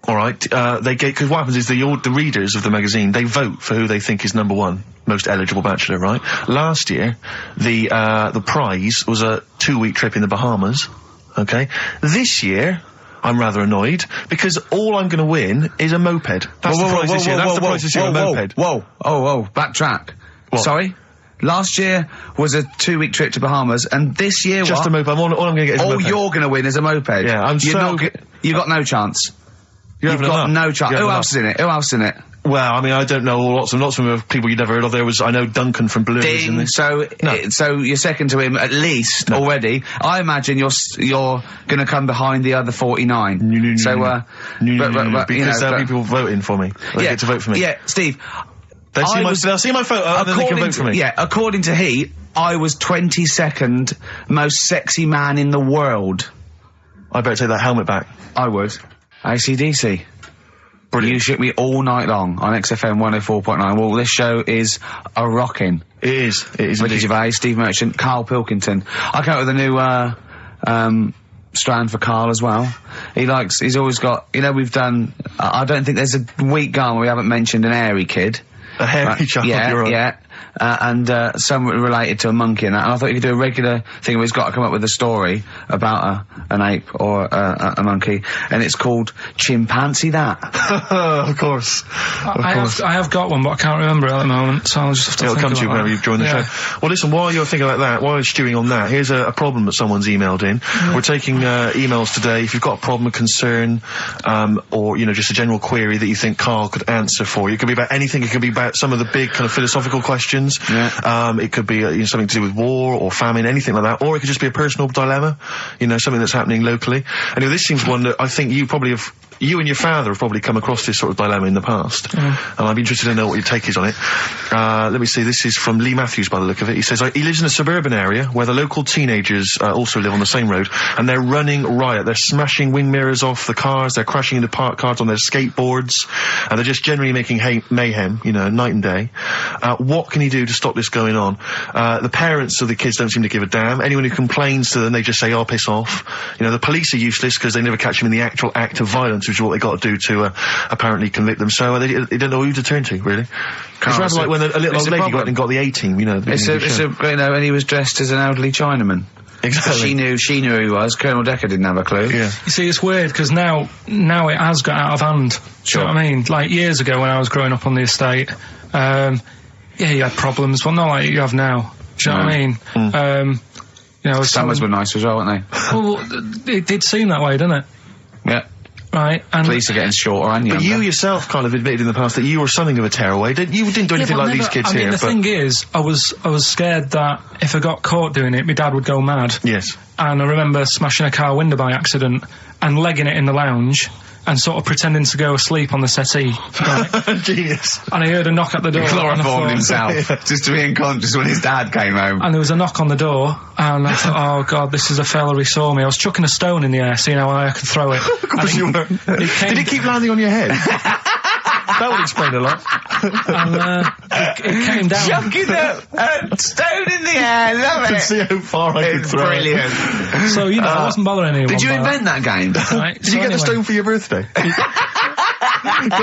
all right, because what happens is the readers of the magazine, they vote for who they think is number one most eligible bachelor, right? Last year, the prize was a 2-week trip in the Bahamas. Okay, this year. I'm rather annoyed because all I'm going to win is a moped. That's the prize this year. That's the prize this year. A moped. Whoa! Backtrack. What? Sorry. Last year was a 2-week trip to Bahamas, and this year just a moped. All I'm going to get is a moped. All you're going to win is a moped. Yeah, you got no chance. You've got no chance. Who else is in it? Who else is in it? Well, I mean, I don't know lots of people you'd never heard of. I know Duncan from Blue. Ding. So you're second to him at least already. I imagine you're going to come behind the other 49. Because there'll be people voting for me. They get to vote for me. Yeah, Steve. They'll see my photo and then they can vote for me. Yeah, according to Heat, I was 22nd most sexy man in the world. I better take that helmet back. I would. AC/DC. Brilliant. You shook me all night long on XFM 104.9. Well, this show is a rocking. It is. Ricky Gervais, Steve Merchant, Karl Pilkington. I came up with a new, strand for Karl as well. He's always got, we've done, I don't think there's a week gone where we haven't mentioned an airy kid. A hairy child, you're right. Yeah. And some related to a monkey and that. And I thought you could do a regular thing where he's got to come up with a story about an ape or a monkey, and it's called Chimpanzee That. Of course. I have got one, but I can't remember it at the moment, so I'll just have to It'll come to you whenever you've joined the show. Well, listen, while you're thinking like that, while you're stewing on that, here's a problem that someone's emailed in. We're taking emails today. If you've got a problem, a concern, or, just a general query that you think Karl could answer for you, it could be about anything. It could be about some of the big kind of philosophical questions. Yeah. It could be something to do with war or famine, anything like that, or it could just be a personal dilemma, something that's happening locally. Anyway, this seems one that I think you and your father have probably come across this sort of dilemma in the past. And I'd be interested to know what your take is on it. Let me see, this is from Lee Matthews by the look of it. He says, he lives in a suburban area where the local teenagers also live on the same road, and they're running riot. They're smashing wing mirrors off the cars, they're crashing into parked cars on their skateboards, and they're just generally making mayhem, night and day. What can he do to stop this going on? The parents of the kids don't seem to give a damn. Anyone who complains to them, they just say, piss off. The police are useless because they never catch them in the actual act of violence, which is what they got to do to apparently convict them. So they don't know who to turn to, really. It's rather like when a little old lady went and got the A-team, and he was dressed as an elderly Chinaman. Exactly. She knew who he was. Colonel Decker didn't have a clue. Yeah. You see, it's weird because now it has got out of hand. Sure. Do you know what I mean? Like years ago when I was growing up on the estate, you had problems, but not like you have now. Do you know what I mean? Summers were nice as well, weren't they? Well, it did seem that way, didn't it? Yeah. Right, and police are getting shorter and younger. But you yourself kind of admitted in the past that you were something of a tearaway. You didn't do anything like these kids here. The thing is, I was scared that if I got caught doing it, my dad would go mad. Yes. And I remember smashing a car window by accident and legging it in the lounge and sort of pretending to go asleep on the settee. Right? Genius. And I heard a knock at the door. He chloroformed himself, just to be unconscious when his dad came home. And there was a knock on the door, and I thought, oh God, this is a fella who saw me. I was chucking a stone in the air, seeing how high I could throw it. Of course you were. Did it keep landing on your head? That would explain a lot. And it came down. Chucking a stone in the air, love it. I can see how far I could throw brilliant. it. So, I wasn't bothering anyone. Did you invent that game? Right, Did you get the stone for your birthday? Go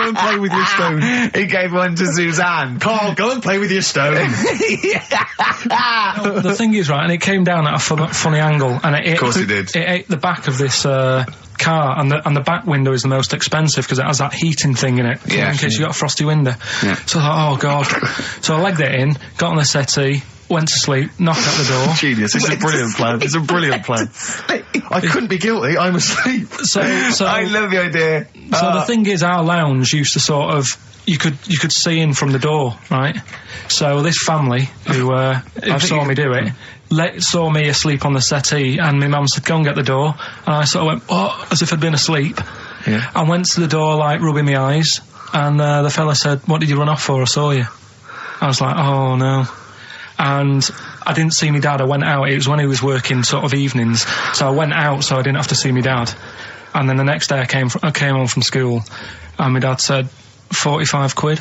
and play with your stone. He gave one to Suzanne. Karl, go and play with your stone. The thing is, right, and it came down at a funny angle, and it of course it did. It ate the back of this car, and the back window is the most expensive because it has that heating thing in it, in case you got a frosty window. Yeah. So I thought, oh God. So I legged it in, got on the settee, went to sleep, knocked at the door. Genius. It's a brilliant plan. It's a brilliant plan. I couldn't be guilty. I'm asleep. So I love the idea. So the thing is, our lounge used to sort of, you could see in from the door, right? So this family who saw me do it, saw me asleep on the settee, and my mum said, "Go and get the door." And I sort of went, "Oh," as if I'd been asleep. Yeah. I went to the door, like, rubbing my eyes, and the fella said, "What did you run off for? I saw you." I was like, "Oh no." And I didn't see my dad. I went out. It was when he was working sort of evenings, so I went out so I didn't have to see my dad. And then the next day I came home from school, and my dad said, 45 quid.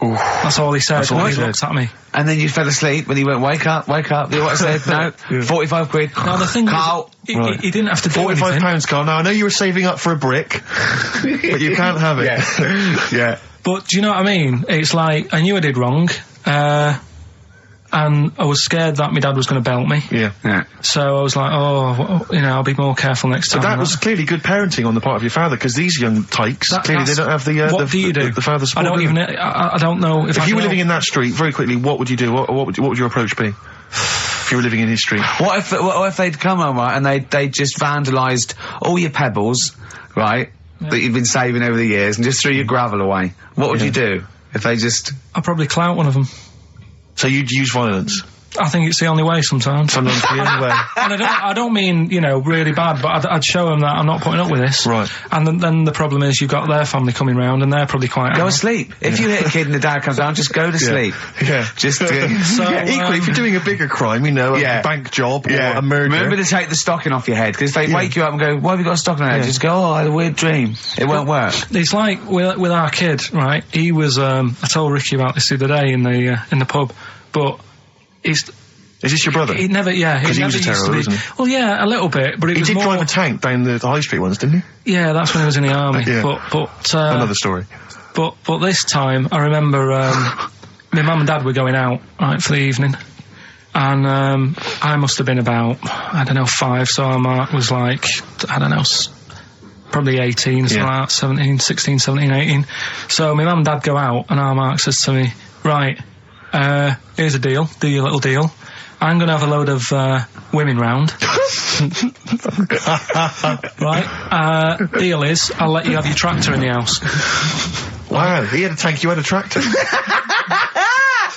Ooh. That's all he said when he looked at me. And then you fell asleep when he went, wake up. You know what I said? No, 45 quid. Now the thing Carl. is, he didn't have to do anything. £45, Carl. Now, I know you were saving up for a brick, but you can't have it. Yeah. But do you know what I mean? It's like, I knew I did wrong, and I was scared that my dad was going to belt me. Yeah. So I was like, I'll be more careful next time. But that was clearly good parenting on the part of your father, because these young tykes, clearly they don't have the what do you do? The father support. I don't know if you were living in that street, very quickly, what would you do? What would your approach be? If you were living in his street? What if they'd come home, right, and they just vandalised all your pebbles, right, that you've been saving over the years, and just threw your gravel away? What would you do if they just... I'd probably clout one of them. So you'd use violence? I think it's the only way sometimes. Sometimes the only way. And I don't mean, really bad, but I'd show them that I'm not putting up with this. Right. And then the problem is you've got their family coming round, and they're probably quite... Go asleep. If you hit a kid and the dad comes down, just go to sleep. Yeah. Just... equally, if you're doing a bigger crime, a bank job or a murder... Remember to take the stocking off your head, because if they wake you up and go, why have you got a stocking on your head? Just go, I had a weird dream. It won't work. It's like with our kid, right? He was... I told Ricky about this the other day in the pub, but... Is this your brother? He never, because he was a terror, wasn't he? Well, yeah, a little bit, but he did drive a tank down the high street once, didn't he? Yeah, that's when he was in the army. But another story. But this time, I remember my mum and dad were going out, right, for the evening, and I must have been about 5, so our Mark was like probably 18, something like that, 16, 17, 18. So my mum and dad go out, and our Mark says to me, right, here's a deal, do your little deal. I'm going to have a load of women round. Right? Deal is, I'll let you have your tractor in the house. Wow, he had a tank, you had a tractor.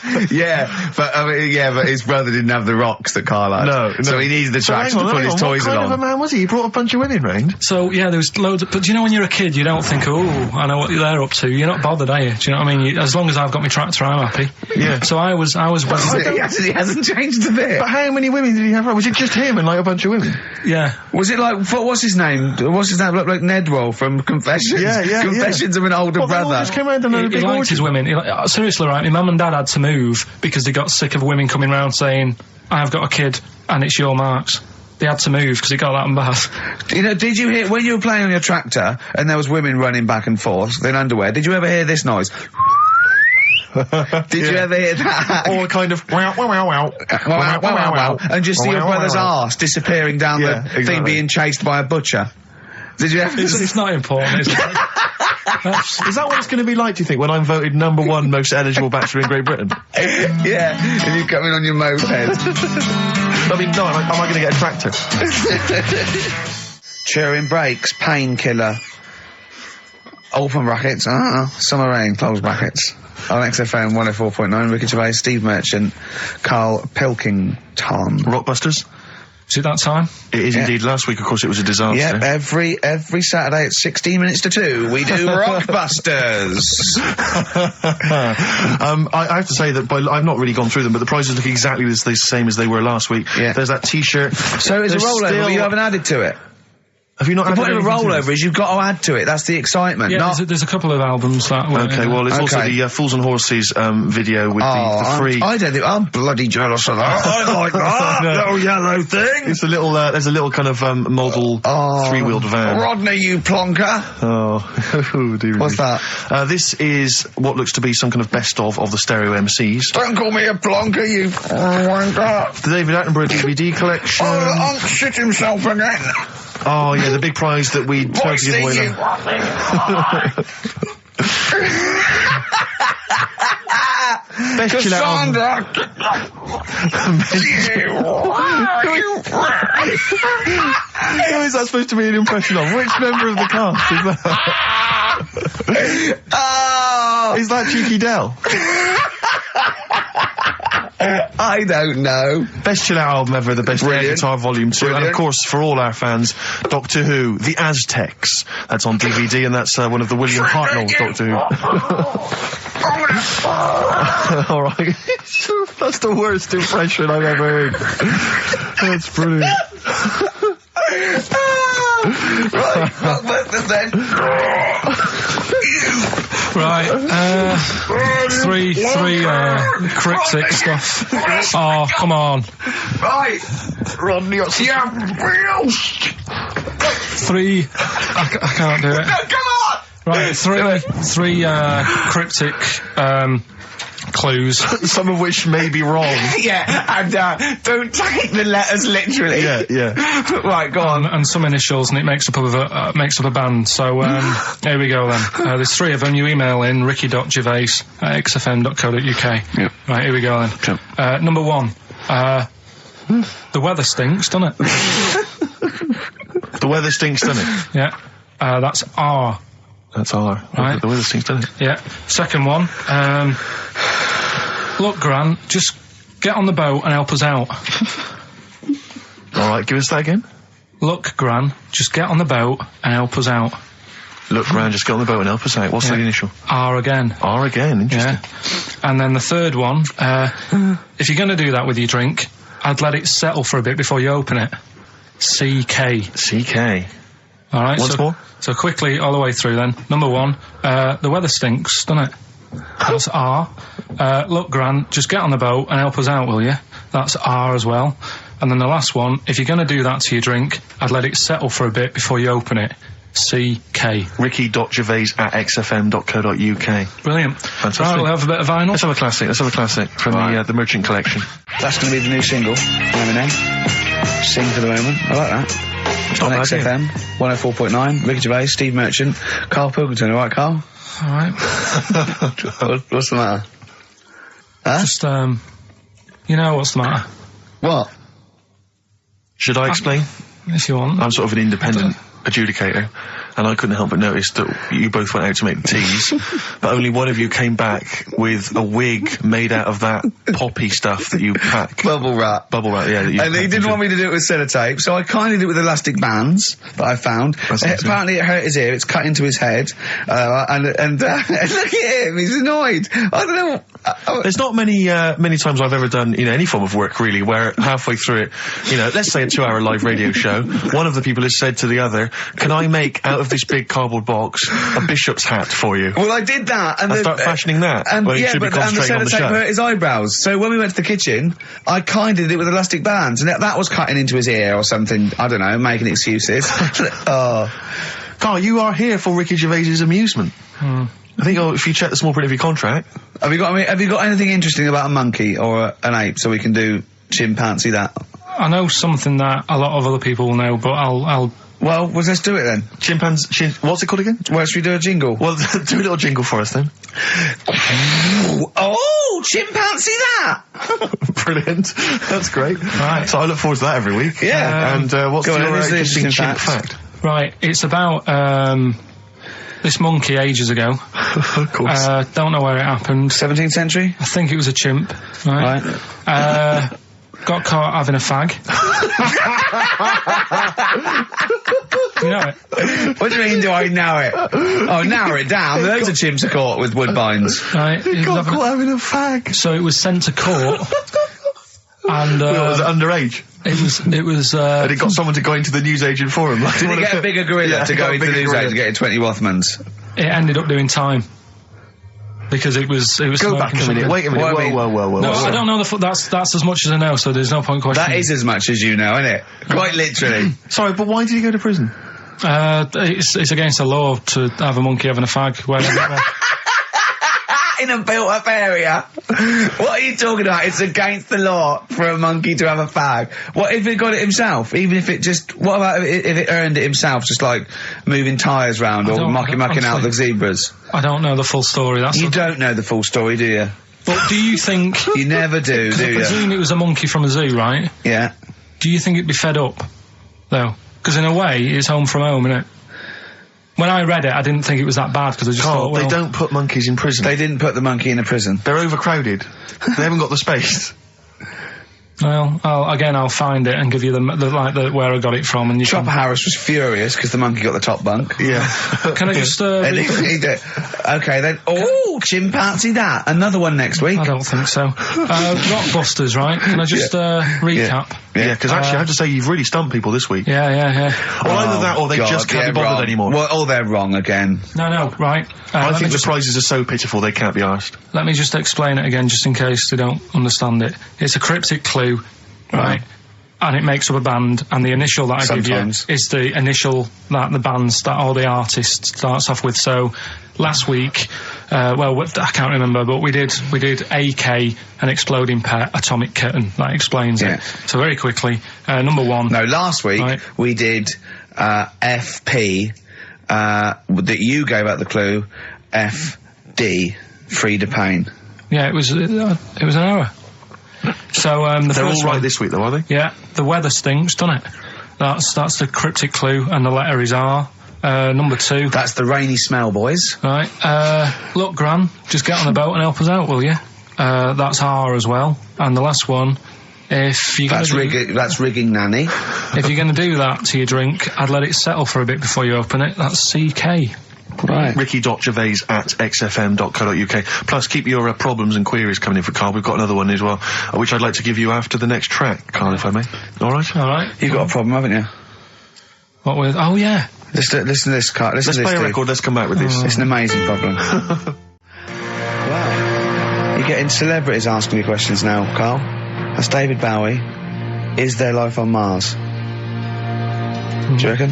but his brother didn't have the rocks that Karl had. No. So he needed the tractor to put his toys What on. kind of a man was he? He brought a bunch of women round? So, yeah, there was loads of... But when you're a kid, you don't think, I know what they're up to. You're not bothered, are you? Do you know what I mean? As long as I've got my tractor, I'm happy. Yeah. So I was... He hasn't changed a bit. But how many women did he have? Was it just him and, a bunch of women? Yeah. Was it like... What's his name? Looked like Nedwell from Confessions. Yeah. Confessions of an older brother. They all just came around and he liked his women. Seriously, right, my mum and dad had to move because they got sick of women coming round saying, I've got a kid and it's your Mark's. They had to move because it got that bad. Did you hear, when you were playing on your tractor and there was women running back and forth in underwear, did you ever hear this noise? Did you ever hear that? Or kind of wow, wow, wow, wow. Wow, wow, wow, wow. And just see your brother's arse disappearing down the thing being chased by a butcher. Did you ever... It's not important, is it? Is that what it's going to be like, do you think, when I'm voted #1 most eligible bachelor in Great Britain? Yeah, and you come in on your moped. I mean, no, am I going to get a tractor? Chewing brakes, painkiller. Open brackets, summer rain, close brackets. On XFM 104.9, Ricky Gervais, Steve Merchant, Karl Pilkington. Rockbusters? Is it that time? It is indeed. Last week, of course, it was a disaster. Yep, every Saturday at 16 minutes to 2, we do Rockbusters. I have to say that I've not really gone through them, but the prizes look exactly the same as they were last week. Yeah. There's that T-shirt. So it's a rollover, but you haven't added to it. Have you not The added point of a anything to rollover it? is you've got to add to it. That's the excitement. Yeah, there's a couple of albums that were... Okay, well, there's also the Fools and Horses video with the free... I don't think... I'm bloody jealous of that. I like that little yellow thing. It's a little, there's a little kind of model three-wheeled van. Rodney, you plonker. Oh, dear. What's that? This is what looks to be some kind of best of the stereo MCs. Don't call me a plonker, you wanker. The David Attenborough DVD collection. Oh, Unc shit himself again. Oh, yeah, the big prize that we tried to give away. Best chill out album. Who is that supposed to be an impression of? Which member of the cast is that? Oh, Is that Cheeky Dell? I don't know. Best chill out album ever, the best air guitar volume 2. And of course, for all our fans, Doctor Who, The Aztecs. That's on DVD, and that's one of the William Hartnell Doctor Who. Alright. That's the worst impression I've ever heard. That's brilliant. Right, what's the then? Right, three cryptic stuff. Oh, come on. Right. Rodney, Three, I can't do it. No, come on! Right, three cryptic clues. some of which may be wrong. Yeah, and don't take the letters literally. Yeah. Right, go on. And some initials, and it makes up a band. So here we go then. There's three of them. You email in ricky.gervais@xfm.co.uk. Yep. Right, here we go then. Yep. Number one. The weather stinks, doesn't it? The weather stinks, doesn't it? Yeah. That's R. That's R. Right. The weather stinks, doesn't it? Yeah. Second one. Look, Gran, just get on the boat and help us out. Alright, give us that again. Look, Gran, just get on the boat and help us out. Look round, just get on the boat and help us out. What's the initial? R again. R again, interesting. Yeah. And then the third one, if you're going to do that with your drink, I'd let it settle for a bit before you open it. CK. CK. Alright, Once more? So quickly, all the way through then. Number one, the weather stinks, doesn't it? That's R. Look, Gran, just get on the boat and help us out, will you? That's R as well. And then the last one, if you're going to do that to your drink, I'd let it settle for a bit before you open it. CK. Ricky.gervais@xfm.co.uk. Brilliant. Fantastic. Right, we'll have a bit of vinyl. Let's have a classic from the Merchant Collection. That's going to be the new single. Eminem. Sing for the moment. I like that. Not On bad, XFM 104.9. Ricky Gervais, Steve Merchant, Karl Pilkington. All right, Karl? All right. What's the matter? Huh? Just, you know what's the matter. What? Should I explain? If you want. I'm sort of an independent adjudicator, and I couldn't help but notice that you both went out to make the teas, but only one of you came back with a wig made out of that poppy stuff that you pack. Bubble wrap. Bubble wrap, yeah. That you And he didn't want me to do it with sellotape, so I kind of did it with elastic bands that I found. Apparently it hurt his ear, it's cut into his head, and look at him, he's annoyed. I don't know. There's not many times I've ever done, any form of work really, where halfway through it, let's say a 2-hour live radio show, one of the people has said to the other, can I make out of this big cardboard box a bishop's hat for you? Well, I did that, and start fashioning that. And when you should be and the concentrating on the sellotape show. hurt his eyebrows. So when we went to the kitchen, I kind of did it with elastic bands, and that was cutting into his ear or something. I don't know, making excuses. Oh, Carl, you are here for Ricky Gervais's amusement. I think if you check the small print of your contract. have you got anything interesting about a monkey or an ape, so we can do chimpanzee that? I know something that a lot of other people will know, but I'll Well, let's do it then. What's it called again? Well, should we do a jingle? Well, do a little jingle for us then. Oh, chimpanzee that! Brilliant. That's great. Right. So I look forward to that every week. Yeah. And what's Go on, your who's the interesting interesting chimp fact? fact? Right, it's about this monkey ages ago. Of course. Don't know where it happened. 17th century? I think it was a chimp. Right. Got caught having a fag. You know it? What do you mean, do I know it? Oh, narrow it down. Loads of chimps are caught with woodbines. Right. Got caught having a fag. So it was sent to court. And Was it underage? it was And it got someone to go into the newsagent for him. Did he get a bigger gorilla to go into the newsagent to get 20 Rothmans? it ended up doing time. Because it was Go smoking back a minute. something. Wait a minute. What I mean- Whoa. No, I don't know that's as much as I know, so there's no point questioning. That is as much as you know, isn't it? Quite literally. Sorry, but why did he go to prison? It's against the law to have a monkey having a fag. In a built-up area. What are you talking about? It's against the law for a monkey to have a fag. What if it got it himself? Even if it just... What about if it earned it himself, just like moving tyres round or mucking out the zebras? I don't know the full story. You don't know the full story, do you? But do you think... You never do I you? presume it was a monkey from a zoo, right? Yeah. Do you think it'd be fed up, though? Because in a way, it's home from home, isn't it? When I read it, I didn't think it was that bad, because I just Carl, thought, well... they don't put monkeys in prison. They didn't put the monkey in a prison. They're overcrowded. They haven't got the space. Well, I'll find it and give you the where I got it from, and you Chopper Harris was furious because the monkey got the top bunk. Yeah. Can I just... And he did. Okay, then... Oh, chimpanzee that. Another one next week. I don't think so. Rockbusters, right? Can I just recap? Yeah, because actually I have to say you've really stumped people this week. Yeah. Well, either that or they just can't be bothered anymore. Well, oh, they're wrong again. No, right. I think the prizes are so pitiful they can't be asked. Let me just explain it again, just in case they don't understand it. It's a cryptic clue, right? And it makes up a band, and the initial that I give you is the initial that the band or the artist starts off with. So last week, I can't remember, but we did AK, an exploding pet, atomic kitten. That explains it. So very quickly, number one. No, last week we did FP. That you gave out the clue. FD, Frida Payne. Yeah, it was an error. So they're all right this week, though, are they? Yeah, the weather stinks, doesn't it? That's the cryptic clue, and the letter is R. Number two. That's the rainy smell, boys. Right. Look, Gran, just get on the boat and help us out, will you? That's R as well. And the last one, if you're that's rigging nanny. If you're going to do that to your drink, I'd let it settle for a bit before you open it. That's CK. Right. Ricky.gervais@xfm.co.uk. Plus, keep your problems and queries coming in for Carl. We've got another one as well, which I'd like to give you after the next track, Carl, if I may. All right. You've got a problem, haven't you? What with? Oh, yeah. Listen to this, Carl. Let's play a record. Let's come back with this. It's an amazing problem. Wow. You're getting celebrities asking you questions now, Carl. That's David Bowie. Is there life on Mars? Do you reckon?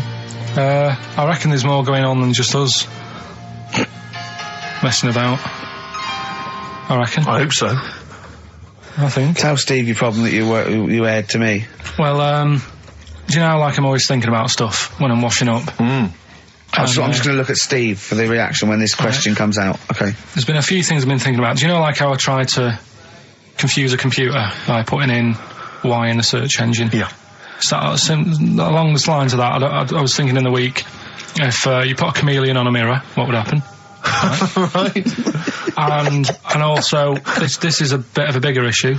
I reckon there's more going on than just us messing about. I reckon. I hope so. I think. Tell Steve your problem that you aired to me. Well, do you know, like, I'm always thinking about stuff when I'm washing up. I'm just going to look at Steve for the reaction when this question comes out. Okay. There's been a few things I've been thinking about. Do you know, like, how I try to confuse a computer by putting in Y in the search engine? Yeah. So, along the lines of that, I was thinking in the week, if you put a chameleon on a mirror, what would happen? Right. And also, this is a bit of a bigger issue.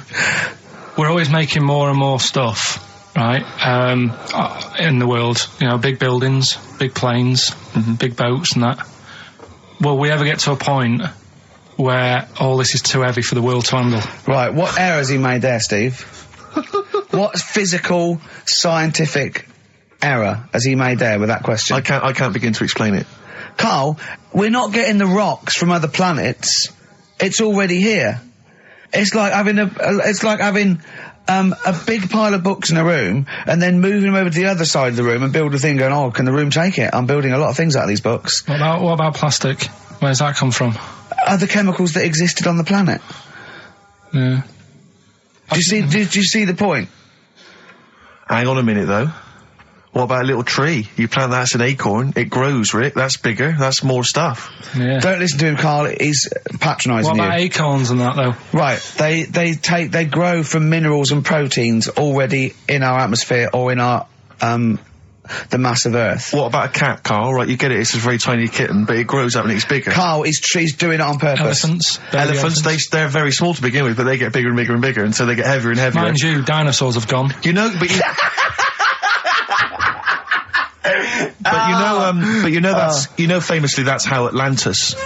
We're always making more and more stuff, right, in the world. You know, big buildings, big planes, big boats and that. Will we ever get to a point where all this is too heavy for the world to handle? Right, what error has he made there, Steve? What physical, scientific error has he made there with that question? I can't begin to explain it. Carl, we're not getting the rocks from other planets. It's already here. It's like having a big pile of books in a room and then moving them over to the other side of the room and build a thing going, oh, can the room take it? I'm building a lot of things out of these books. What about plastic? Where's that come from? Other chemicals that existed on the planet. Yeah. Do you see the point? Hang on a minute, though. What about a little tree? You plant that as an acorn, it grows, Rick. That's bigger. That's more stuff. Yeah. Don't listen to him, Carl. He's patronising you. What about acorns and that, though? Right. They grow from minerals and proteins already in our atmosphere or in our the mass of Earth. What about a cat, Carl? Right, you get it. It's a very tiny kitten, but it grows up and it's bigger. Carl, he's doing it on purpose. Elephants. They're very small to begin with, but they get bigger and bigger and bigger, and so they get heavier and heavier. Mind you, dinosaurs have gone. You know, but famously that's how Atlantis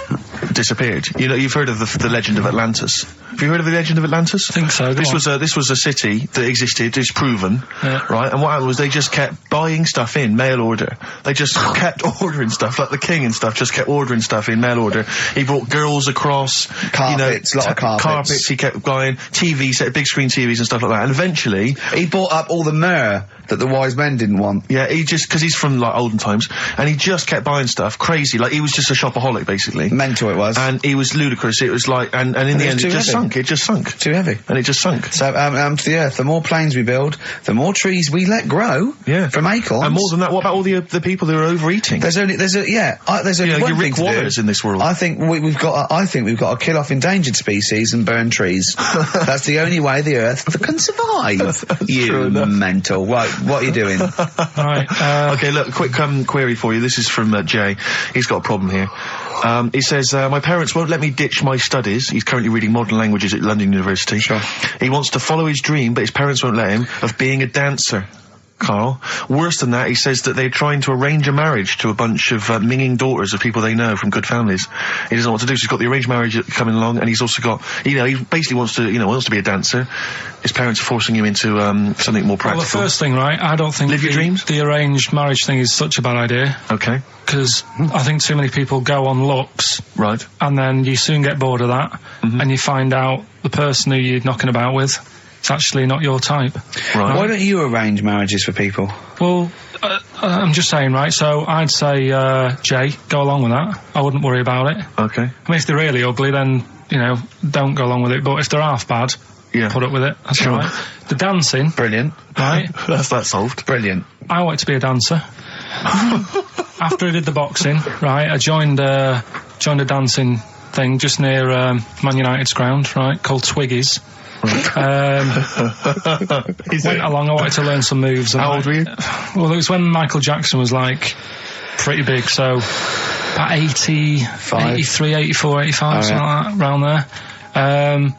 disappeared. You know, you've heard of the legend of Atlantis. Have you heard of the legend of Atlantis? I think so. This was a city that existed, is proven, right? And what happened was they just kept buying stuff in mail order. They just kept ordering stuff, like the king and stuff. Just kept ordering stuff in mail order. He brought girls across, carpets, lot of carpets. He kept buying TVs, big screen TVs and stuff like that. And eventually, he bought up all the myrrh that the wise men didn't want. Yeah, he just, because he's from, like, olden times, and he just kept buying stuff, crazy, like, he was just a shopaholic, basically. Mental it was. And he was ludicrous, it was like, and in the end, it just sunk. Too heavy. And it just sunk. So, to the Earth, the more planes we build, the more trees we let grow. Yeah. From acorns. And more than that, what about all the people who are overeating? There's only one thing to do in this world. I think we've got to kill off endangered species and burn trees. That's the only way the Earth can survive. You mental. Right, what are you doing? Right. Okay, look, quick query for you. This is from Jay. He's got a problem here. He says, my parents won't let me ditch my studies. He's currently reading modern languages at London University. Sure. He wants to follow his dream, but his parents won't let him, of being a dancer. Carl. Worse than that, he says that they're trying to arrange a marriage to a bunch of minging daughters of people they know from good families. He doesn't know what to do, so he's got the arranged marriage coming along, and he's also got, he basically wants to be a dancer. His parents are forcing him into something more practical. Well, the first thing, right, I don't think Live your dreams? The arranged marriage thing is such a bad idea. Okay. Because I think too many people go on looks. Right. And then you soon get bored of that, and you find out the person who you're knocking about with, it's actually not your type. Right. Why don't you arrange marriages for people? Well, I'm just saying, right, so I'd say, Jay, go along with that. I wouldn't worry about it. Okay. I mean, if they're really ugly, then, don't go along with it. But if they're half bad, put up with it. That's Sure. all right. The dancing. Brilliant. Right. That's that solved. Brilliant. I wanted to be a dancer. After I did the boxing, right, I joined a dancing thing just near Man United's ground, right, called Twiggy's. Went along, I wanted to learn some moves. How old were you? Well, it was when Michael Jackson was, like, pretty big, so about 83, 84, 85, something like that, around there.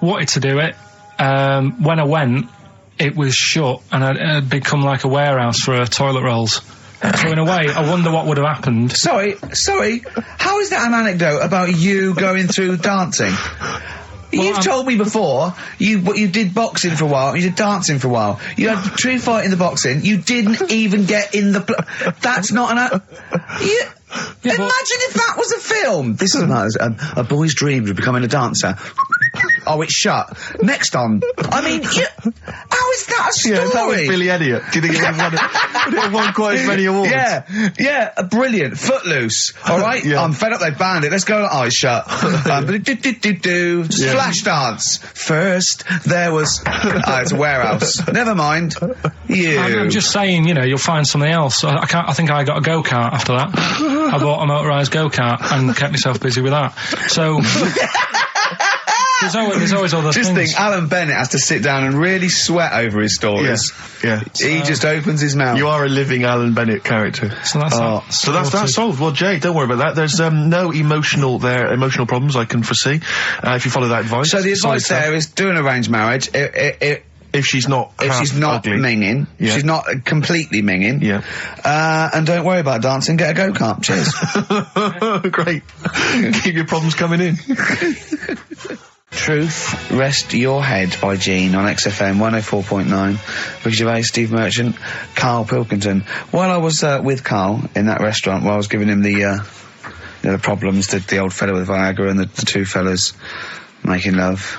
Wanted to do it. When I went, it was shut, and it had become like a warehouse for toilet rolls. So in a way, I wonder what would have happened. Sorry, how is that an anecdote about you going through dancing? You've told me before, you did boxing for a while, you did dancing for a while. You had a true fight in the boxing, you didn't even get in the... That's not an... Imagine if that was a film! This is a boy's dreams of becoming a dancer. Oh, it's shut. Next on. I mean, how is that a story? Yeah, that was Billy Elliot. Do you think it would have won quite as many awards? Yeah, brilliant. Footloose. All right? Yeah. I'm fed up they banned it. Let's go. Eyes shut. Flash dance. First, there was... it's a warehouse. Never mind. I'm just saying, you'll find something else. I think I got a go-kart after that. I bought a motorised go-kart and kept myself busy with that. So... There's always other things. Just think, Alan Bennett has to sit down and really sweat over his stories. Yeah. He just opens his mouth. You are a living Alan Bennett character. So that's solved. Well, Jay, don't worry about that. There's no emotional problems I can foresee if you follow that advice. So the advice there is do an arranged marriage. If she's not ugly. minging, she's not completely minging. Yeah. And don't worry about dancing. Get a go-kart. Cheers. Great. Keep your problems coming in. Truth Rest Your Head by Gene on XFM 104.9. Ricky Gervais, Steve Merchant, Karl Pilkington. While I was with Karl in that restaurant, while I was giving him the problems, the old fella with Viagra and the two fellas making love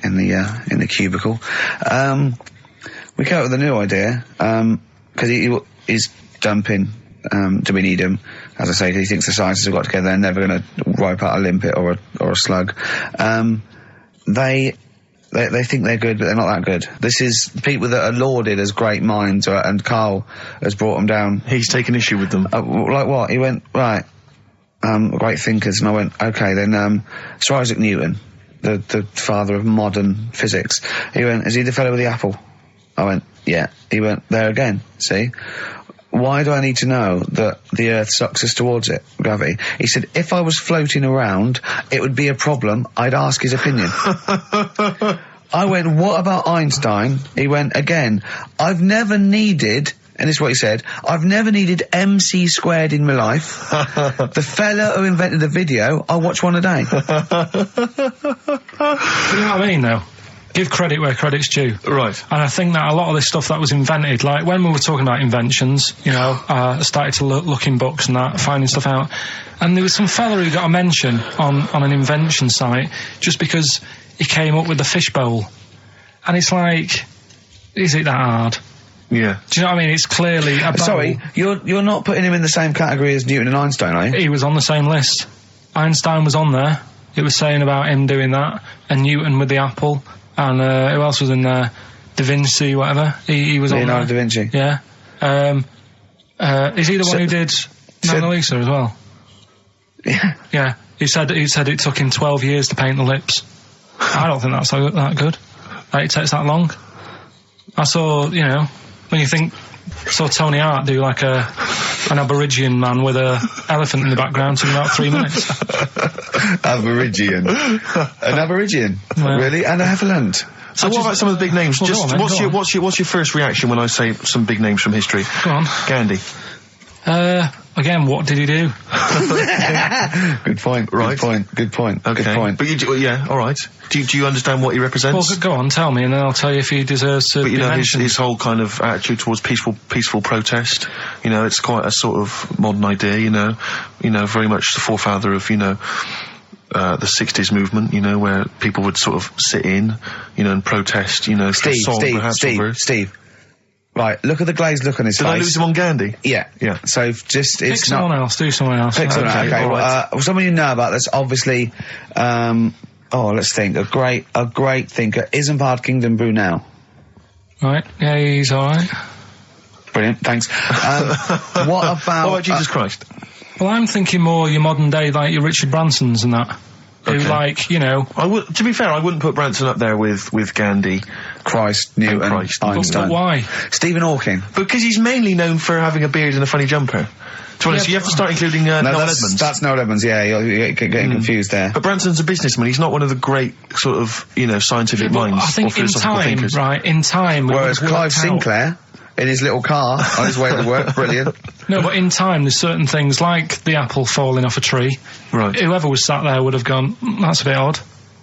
in the cubicle, we came up with a new idea, because he's dumping do we need him? As I say, he thinks the scientists have got together, they're never going to wipe out a limpet or a slug. They think they're good, but they're not that good. This is people that are lauded as great minds, and Karl has brought them down. He's taken issue with them. Like what? He went, right, great thinkers, and I went, okay, then, Sir Isaac Newton, the father of modern physics. He went, is he the fellow with the apple? I went, yeah. He went, there again, see? Why do I need to know that the Earth sucks us towards it, gravity? He said, if I was floating around, it would be a problem. I'd ask his opinion. I went, what about Einstein? He went, again, I've never needed, and this is what he said, I've never needed MC squared in my life. The fella who invented the video, I watch one a day. You know what I mean, though? Give credit where credit's due. Right. And I think that a lot of this stuff that was invented, like when we were talking about inventions, I started to look in books and that, finding stuff out. And there was some fella who got a mention on an invention site just because he came up with the fishbowl. And it's like, is it that hard? Yeah. Do you know what I mean? It's clearly a Sorry, you're not putting him in the same category as Newton and Einstein, are you? He was on the same list. Einstein was on there. It was saying about him doing that, and Newton with the apple, and who else was in there? Da Vinci, whatever. He was Leonardo on there. da Vinci. Yeah. Is he the one who did Mona Lisa as well? Yeah. Yeah. He said it took him 12 years to paint the lips. I don't think that's that good. Like, it takes that long. I saw, you know, when you saw Tony Hart do like an Aborigine man with a elephant in the background, took about 3 minutes. Aborigine. An Aborigine? Yeah. Really? And an elephant? So what about some of the big names? Well, Just go on. what's your first reaction when I say some big names from history? Go on. Gandhi. Again, what did he do? Good point. Right. Good point. Okay. Good point. But yeah, all right. Do you understand what he represents? Well, go on, tell me, and then I'll tell you if he deserves to But be you know, mentioned. his whole kind of attitude towards peaceful protest, you know, it's quite a sort of modern idea, you know, very much the forefather of, you know, the 60s movement, you know, where people would sort of sit in, you know, and protest, you know, Steve. Right, look at the glazed look on his face. Did I lose him on Gandhi? Yeah. Yeah. So just, Pick it's someone not... else, do someone else. Pick someone else, okay. all right. Well, someone you know about that's obviously, let's think, a great thinker. Isambard Kingdom Brunel. Right, yeah, he's alright. Brilliant, thanks. What about... What about Jesus Christ? Well, I'm thinking more your modern day, like your Richard Bransons and that. Who, Okay. like, you know... To be fair, I wouldn't put Branson up there with Gandhi. Christ, Newton, Christ. Einstein. But why? Stephen Hawking. Because he's mainly known for having a beard and a funny jumper. To be honest, you have to start including Noel Edmonds. That's Noel Edmonds, yeah, you're getting confused there. But Branson's a bussman. He's not one of the great sort of, you know, scientific minds I think or in philosophical time, thinkers. right, in time... we Whereas would have Clive worked out- Sinclair, in his little car, on his way to work, brilliant. No, but in time, there's certain things, like the apple falling off a tree. Right. Whoever was sat there would have gone, that's a bit odd.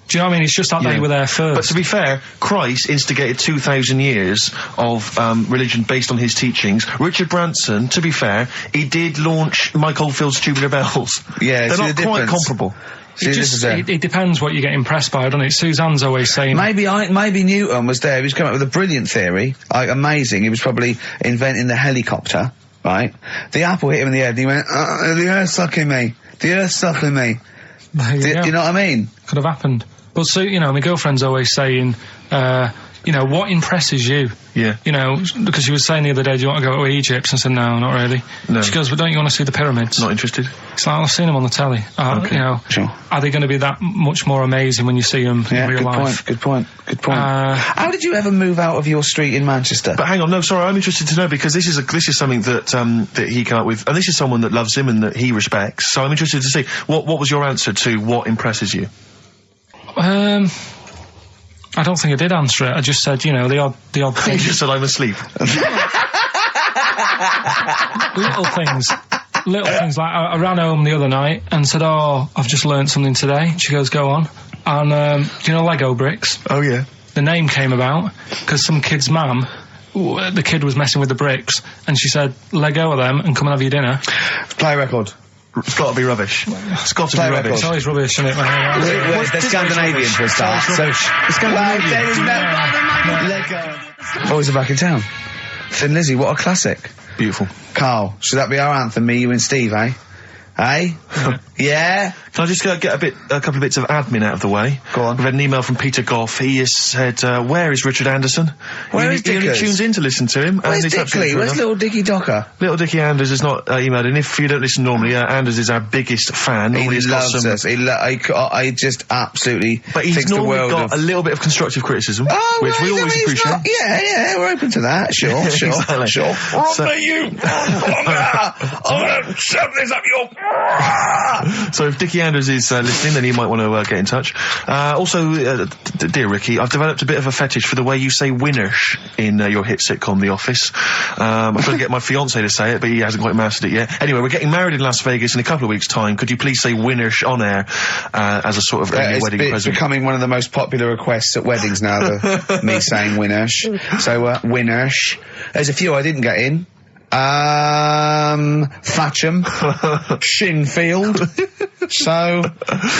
Do you know what I mean? It's just that they were there first. But to be fair, Christ instigated 2,000 years of religion based on his teachings. Richard Branson, to be fair, he did launch Mike Oldfield's Tubular Bells. Yeah, They're see not the quite difference? comparable. It depends what you get impressed by, doesn't it? Suzanne's always saying... Maybe Newton was there. He was coming up with a brilliant theory, like amazing. He was probably inventing the helicopter, right? The apple hit him in the head, and he went, "The Earth's sucking me. The Earth's sucking me." There Do you know what I mean? Could have happened. But so, you know, my girlfriend's always saying, you know, what impresses you? Yeah. You know, because she was saying the other day, do you want to go to Egypt? And I said, no, not really. No. She goes, but don't you want to see the pyramids? Not interested. It's like, I've seen them on the telly. Okay. You know, Sure. are they going to be that much more amazing when you see them Yeah, in real life? Good point. How did you ever move out of your street in Manchester? But hang on, no, sorry, I'm interested to know because this is something that that he came up with, and this is someone that loves him and that he respects. So I'm interested to see what was your answer to what impresses you. I don't think I did answer it. I just said, you know, the odd You thing. just said I'm asleep. Little things like I ran home the other night and said, oh, I've just learnt something today. She goes, go on. And do you know Lego bricks? Oh yeah. The name came about because some kid's mum, the kid was messing with the bricks, and she said, let go of them and come and have your dinner. Play a record. It's got to be rubbish. It's got to be Play rubbish. It's always rubbish, isn't it? They're Scandinavian for a start. So, boys are back in town. Thin Lizzy, what a classic. Beautiful. Carl, should that be our anthem, me, you and Steve, eh? Eh? Yeah? Can I just get a couple of bits of admin out of the way? Go on. We've had an email from Peter Goff. He has said, where is Richard Anderson? Where is He only Dickers? tunes in to listen to him. Where's and it's absolutely Dickley? fair Where's enough. little Dicky Docker? Little Dickie Anders has not emailed, and if you don't listen normally, Anders is our biggest fan. He Normally he's got loves some- us. I just absolutely But he's thinks the normally world got of... a little bit of constructive criticism, Oh, which we well, always he's appreciate. not- yeah, we're open to that. Sure. Exactly. Sure. So- I'm gonna shove this up your... So if Dickie Anders is listening, then he might want to get in touch. Also, dear Ricky, I've developed a bit of a fetish for the way you say winners in your hit sitcom The Office. I'm trying to get my fiancé to say it, but he hasn't quite mastered it yet. Anyway, we're getting married in Las Vegas in a couple of weeks' time. Could you please say winners on air as a sort of wedding It's present? becoming one of the most popular requests at weddings now, me saying winners. So, winners. There's a few I didn't get in. Thatcham, Shinfield. So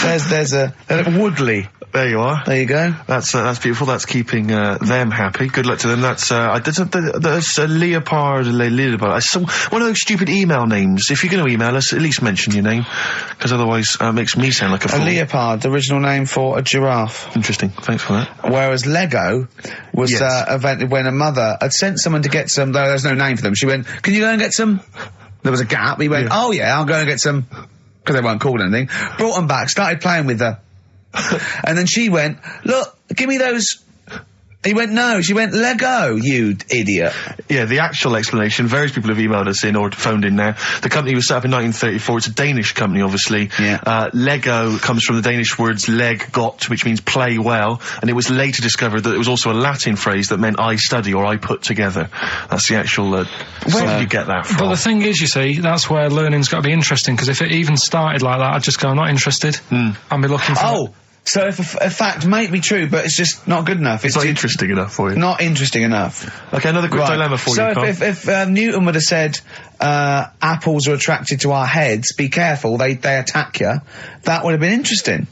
there's a Woodley. There you are. There you go. That's beautiful. That's keeping them happy. Good luck to them. That's there's a Leopard. It's one of those stupid email names. If you're going to email us, at least mention your name, because otherwise it makes me sound like a fool. A leopard, the original name for a giraffe. Interesting. Thanks for that. Whereas Lego was invented when a mother had sent someone to get some. Though there's no name for them. She went, "Can you go and get some?" There was a gap. He went, "Oh yeah, I'll go and get some," because they weren't called anything. Brought them back. Started playing with the. And then she went, "Look, give me those." He went, "No." She went, "Lego, you idiot." Yeah, the actual explanation, various people have emailed us in or phoned in now. The company was set up in 1934. It's a Danish company, obviously. Yeah. Lego comes from the Danish words leg got, which means play well, and it was later discovered that it was also a Latin phrase that meant I study or I put together. That's the actual, where you get that from? But the thing is, you see, that's where learning's got to be interesting, because if it even started like that, I'd just go, I'm not interested. I'd be looking for... So if a fact might be true, but it's just not good enough. It's not interesting enough for you. Not interesting enough. Okay, another quick dilemma for you, So Carl. if Newton would have said, apples are attracted to our heads, be careful, they attack you, that would have been interesting.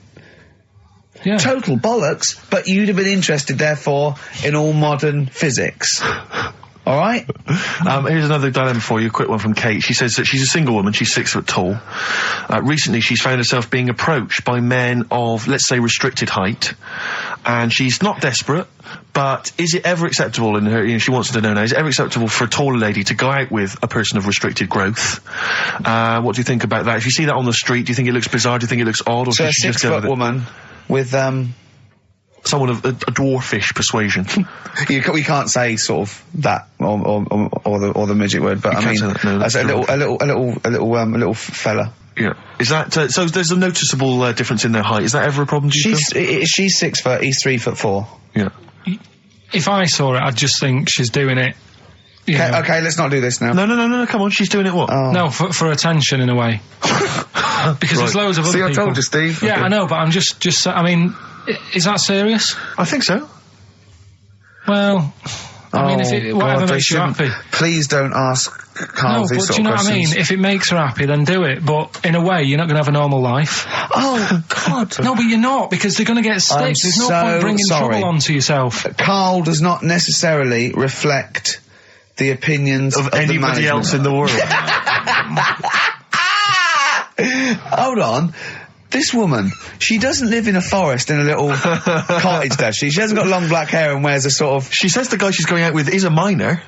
Yeah. Total bollocks, but you'd have been interested, therefore, in all modern physics. All right? Here's another dilemma for you, a quick one from Kate. She says that she's a single woman, she's 6 foot tall. Recently she's found herself being approached by men of, let's say, restricted height. And she's not desperate, but is it ever acceptable in her, she wants to know now, is it ever acceptable for a taller lady to go out with a person of restricted growth? What do you think about that? If you see that on the street, do you think it looks bizarre, do you think it looks odd, or so should she a just go with 6 foot woman with, someone of a dwarfish persuasion. we can't say sort of that or the midget word, but I mean, as a little fella. Yeah. Is that so? There's a noticeable difference in their height. Is that ever a problem? Do you feel? She's 6 foot. He's 3'4". Yeah. If I saw it, I'd just think she's doing it. Okay, let's not do this now. No. Come on, she's doing it what? Oh. No, for attention in a way. Because there's loads of other people. See, I told you, Steve. Yeah, I know, but I'm just. I mean. Is that serious? I think so. Well, I mean, if whatever makes you happy. Please don't ask Carl these sort of questions. Do you know what I mean? If it makes her happy, then do it. But in a way, you're not going to have a normal life. Oh, God. No, but you're not, because they're going to get sticks. There's no point bringing trouble onto yourself. Carl does not necessarily reflect the opinions of anybody else in the world. Hold on. This woman, she doesn't live in a forest in a little cottage, does she? She hasn't got long black hair and wears a sort of... She says the guy she's going out with is a miner.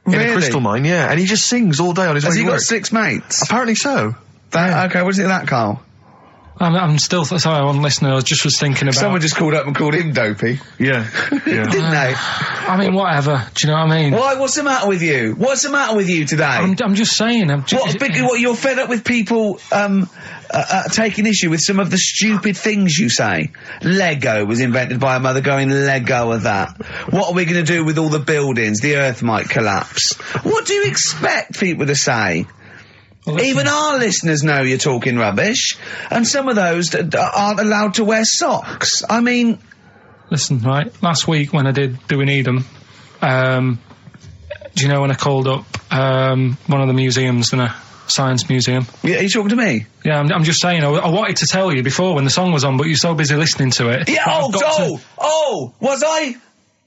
Really? In a crystal mine, yeah. And he just sings all day on his way to work. Has he got 6 mates? Apparently so. Okay, what do you think of that, Carl? I'm still... sorry, I wasn't listening. I was thinking about... Someone just called up and called him dopey. Yeah. Didn't they? I mean, whatever. Do you know what I mean? Why? What's the matter with you? What's the matter with you today? I'm just saying. What, you're fed up with people taking issue with some of the stupid things you say? Lego was invented by a mother going, Lego of that. What are we going to do with all the buildings? The earth might collapse. What do you expect people to say? Well, even our listeners know you're talking rubbish, and some of those aren't allowed to wear socks. I mean... Listen, right, last week when I did Do We Need Them, do you know when I called up one of the museums in a science museum? Yeah, are you talking to me? Yeah, I'm just saying, I wanted to tell you before when the song was on, but you're so busy listening to it. Yeah, was I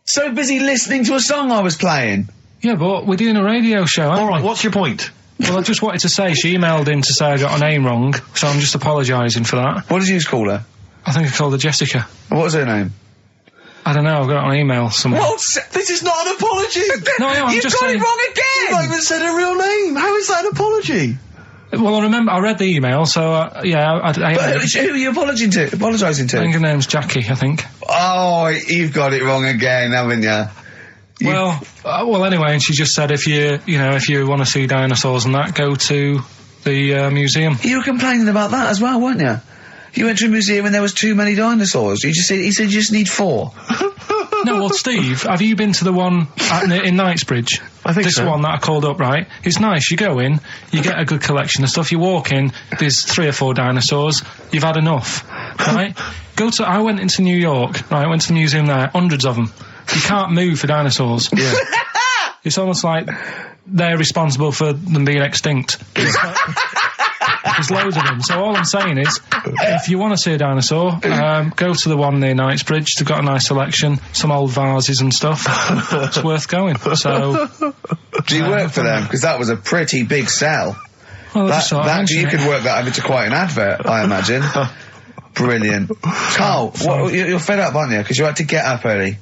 so busy listening to a song I was playing? Yeah, but we're doing a radio show, aren't we? All right, what's your point? Well, I just wanted to say, she emailed in to say I got her name wrong, so I'm just apologising for that. What did you call her? I think I called her Jessica. What was her name? I don't know, I got it on email somewhere. What? This is not an apology! No, I'm You've just got saying... it wrong again! You've not even said her real name! How is that an apology? Well, I remember, I read the email, so, yeah, But who are you apologising to? I think her name's Jackie, I think. Oh, you've got it wrong again, haven't you? Well, anyway, and she just said if you want to see dinosaurs and that, go to the museum. You were complaining about that as well, weren't you? You went to a museum and there was too many dinosaurs. He said you just need 4. No, well, Steve, have you been to the one in Knightsbridge? I think this so. one that I called up, right? It's nice. You go in, you get a good collection of stuff. You walk in, there's 3 or 4 dinosaurs. You've had enough, right? I went into New York, right? I went to the museum there, hundreds of them. You can't move for dinosaurs. Yeah. It's almost like they're responsible for them being extinct. There's loads of them. So all I'm saying is, if you want to see a dinosaur, go to the one near Knightsbridge. They've got a nice selection, some old vases and stuff. It's worth going. So, do you work for them? Because that was a pretty big sell. Well, you could work that over to quite an advert, I imagine. Brilliant. Carl, you're fed up, aren't you? Because you had to get up early.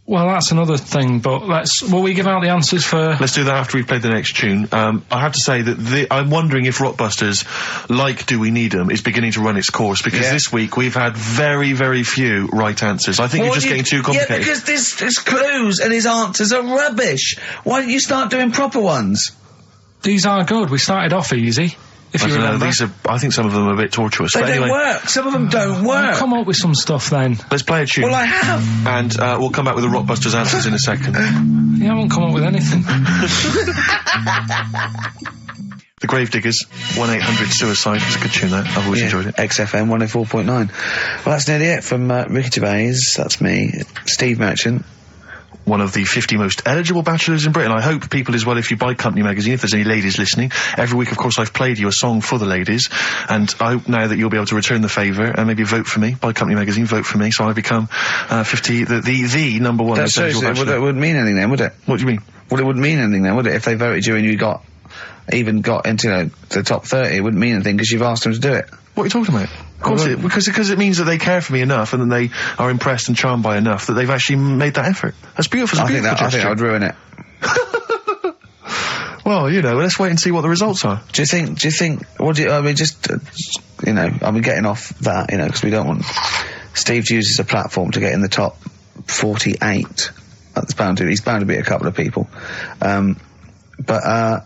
Well, that's another thing, but will we give out the answers for... Let's do that after we've played the next tune. I have to say that I'm wondering if Rockbusters, like Do We Need 'Em, is beginning to run its course, because this week we've had very, very few right answers. I think you're just getting too complicated. Yeah, because there's clues and his answers are rubbish. Why don't you start doing proper ones? These are good. We started off easy. If you remember. I think some of them are a bit tortuous. They but anyway, don't work. Some of them don't work. Well, come up with some stuff then. Let's play a tune. Well, I have. And we'll come back with the Rockbusters answers in a second. You haven't come up with anything. The Gravediggers, 1-800-SUICIDE. It's a good tune, that. I've always enjoyed it. XFM 104.9. Well, that's nearly it from Ricky Gervais. That's me, Steve Merchant. One of the 50 most eligible bachelors in Britain. I hope people as well, if you buy Company Magazine, if there's any ladies listening, every week, of course, I've played you a song for the ladies, and I hope now that you'll be able to return the favour and maybe vote for me. Buy Company Magazine, vote for me, so I become 50, the number one most eligible bachelor. That wouldn't mean anything then, would it? What do you mean? Well, it wouldn't mean anything then, would it? If they voted you and you got into the top 30, it wouldn't mean anything because you've asked them to do it. What are you talking about? Of course, because it means that they care for me enough, and then they are impressed and charmed by enough that they've actually made that effort. That's beautiful. I think that would ruin it. Well, let's wait and see what the results are. Do you think? Getting off that, because we don't want Steve to use as a platform to get in the top 48. He's bound to beat a couple of people. But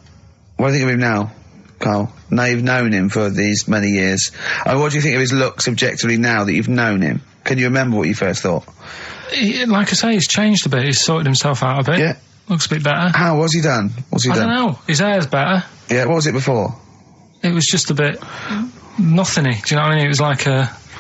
what do you think of him now, Carl? Now you've known him for these many years. What do you think of his looks objectively now that you've known him? Can you remember what you first thought? Like I say, he's changed a bit. He's sorted himself out a bit. Yeah. Looks a bit better. How? What's he done? I don't know. His hair's better. Yeah, what was it before? It was just a bit nothingy. Do you know what I mean? It was like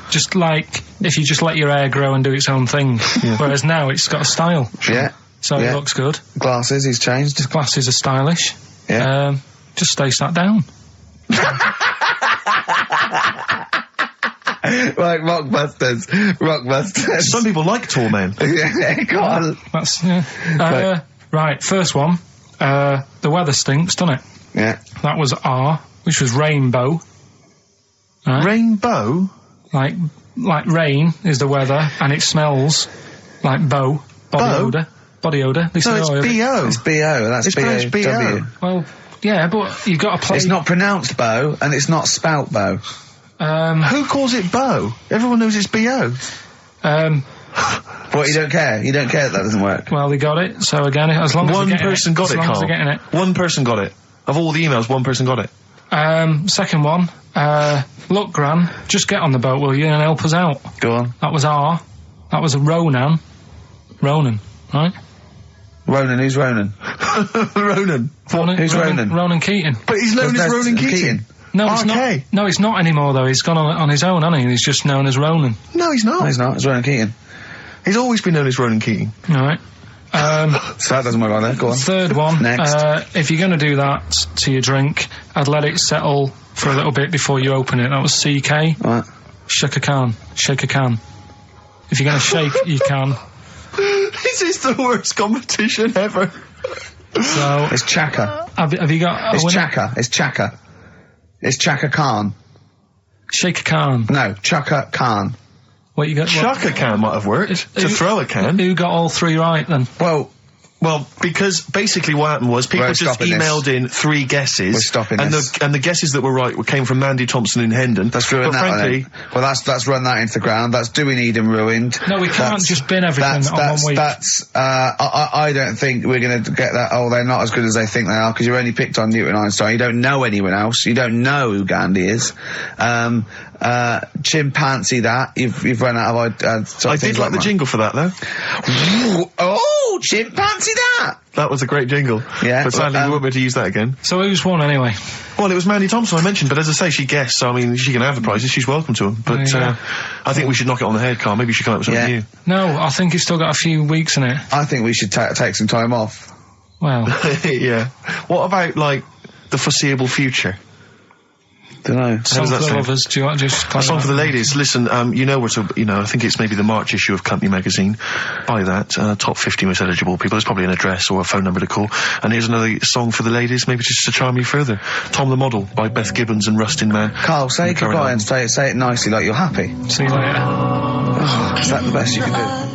just like if you just let your hair grow and do its own thing. Yeah. Whereas now it's got a style. Yeah. So it looks good. Glasses, he's changed. His glasses are stylish. Yeah. Just stay sat down. Like Rockbusters. Some people like tall men. Yeah, go on. That's right. First one. The weather stinks, doesn't it? Yeah. That was R, which was rainbow. Right? Rainbow? Like rain is the weather, and it smells like body odour. Body odour. No, it's B-O. It's B-O. That's pronounced B-O. Well, yeah, but you've got to play... It's not pronounced bow, and it's not spout bow. Who calls it bow? Everyone knows it's B-O. What, you don't care? You don't care that doesn't work? Well, they got it, so again, as long as one person got it, Carl. As long as they're getting it. One person got it. Of all the emails, one person got it. Second one, look, Gran, just get on the boat, will you, and help us out. Go on. That was R. That was a Ronan, right? Ronan, who's Ronan? Ronan. Who's Ronan? Ronan Keating. But he's known as Ronan Keating. No, it's not. No, it's not anymore, though. He's gone on his own, hasn't he? He's just known as Ronan. No, he's not. No, he's not. It's Ronan Keating. He's always been known as Ronan Keating. All right. So that doesn't work like that. Go on. Third one. Next. If you're going to do that to your drink, I'd let it settle for a little bit before you open it. That was CK. Right. Shake a can. If you're going to shake, you can. This is the worst competition ever. So it's Chaka. Have you got? It's Chaka. It's Chaka. It's Chaka Khan. Shake a can. No, Chaka Khan. What you got? Chaka can might have worked. To throw a can. Who got all three right then? Well, because basically what happened was people just emailed in 3 guesses. We're stopping and this. And the guesses that were right came from Mandy Thompson in Hendon. That's ruined that frankly, well, that's run that into the ground. That's Do We Need 'Em ruined. No, we can't just bin everything on 1 week. I don't think we're going to get that. Oh, they're not as good as they think they are because you only picked on Newton Einstein. You don't know anyone else. You don't know who Gandhi is. Chimpanzee that. You've run out of I did like the jingle for that though. Oh, chimpanzee that. That was a great jingle. Yeah. But sadly we won't be able to use that again. So who's won anyway? Well, it was Mandy Thompson I mentioned, but as I say, she guessed, so I mean, she can have the prizes, she's welcome to them. But I think we should knock it on the head, Carl. Maybe you should come up with something new. No, I think it's still got a few weeks in it. I think we should take some time off. Well, Yeah. What about, like, the foreseeable future? Don't know. song does for that the sound? lovers. Do you want to just play A song that? for the ladies. Listen, you know I think it's maybe the March issue of Company Magazine. Buy that. Top 50 most eligible people. There's probably an address or a phone number to call. And here's another song for the ladies, maybe just to charm you further. Tom the Model by Beth Gibbons and Rustin Man. Carl, say And Karen goodbye Allen. and say it nicely, like you're happy. See you later. Is that the best you can do?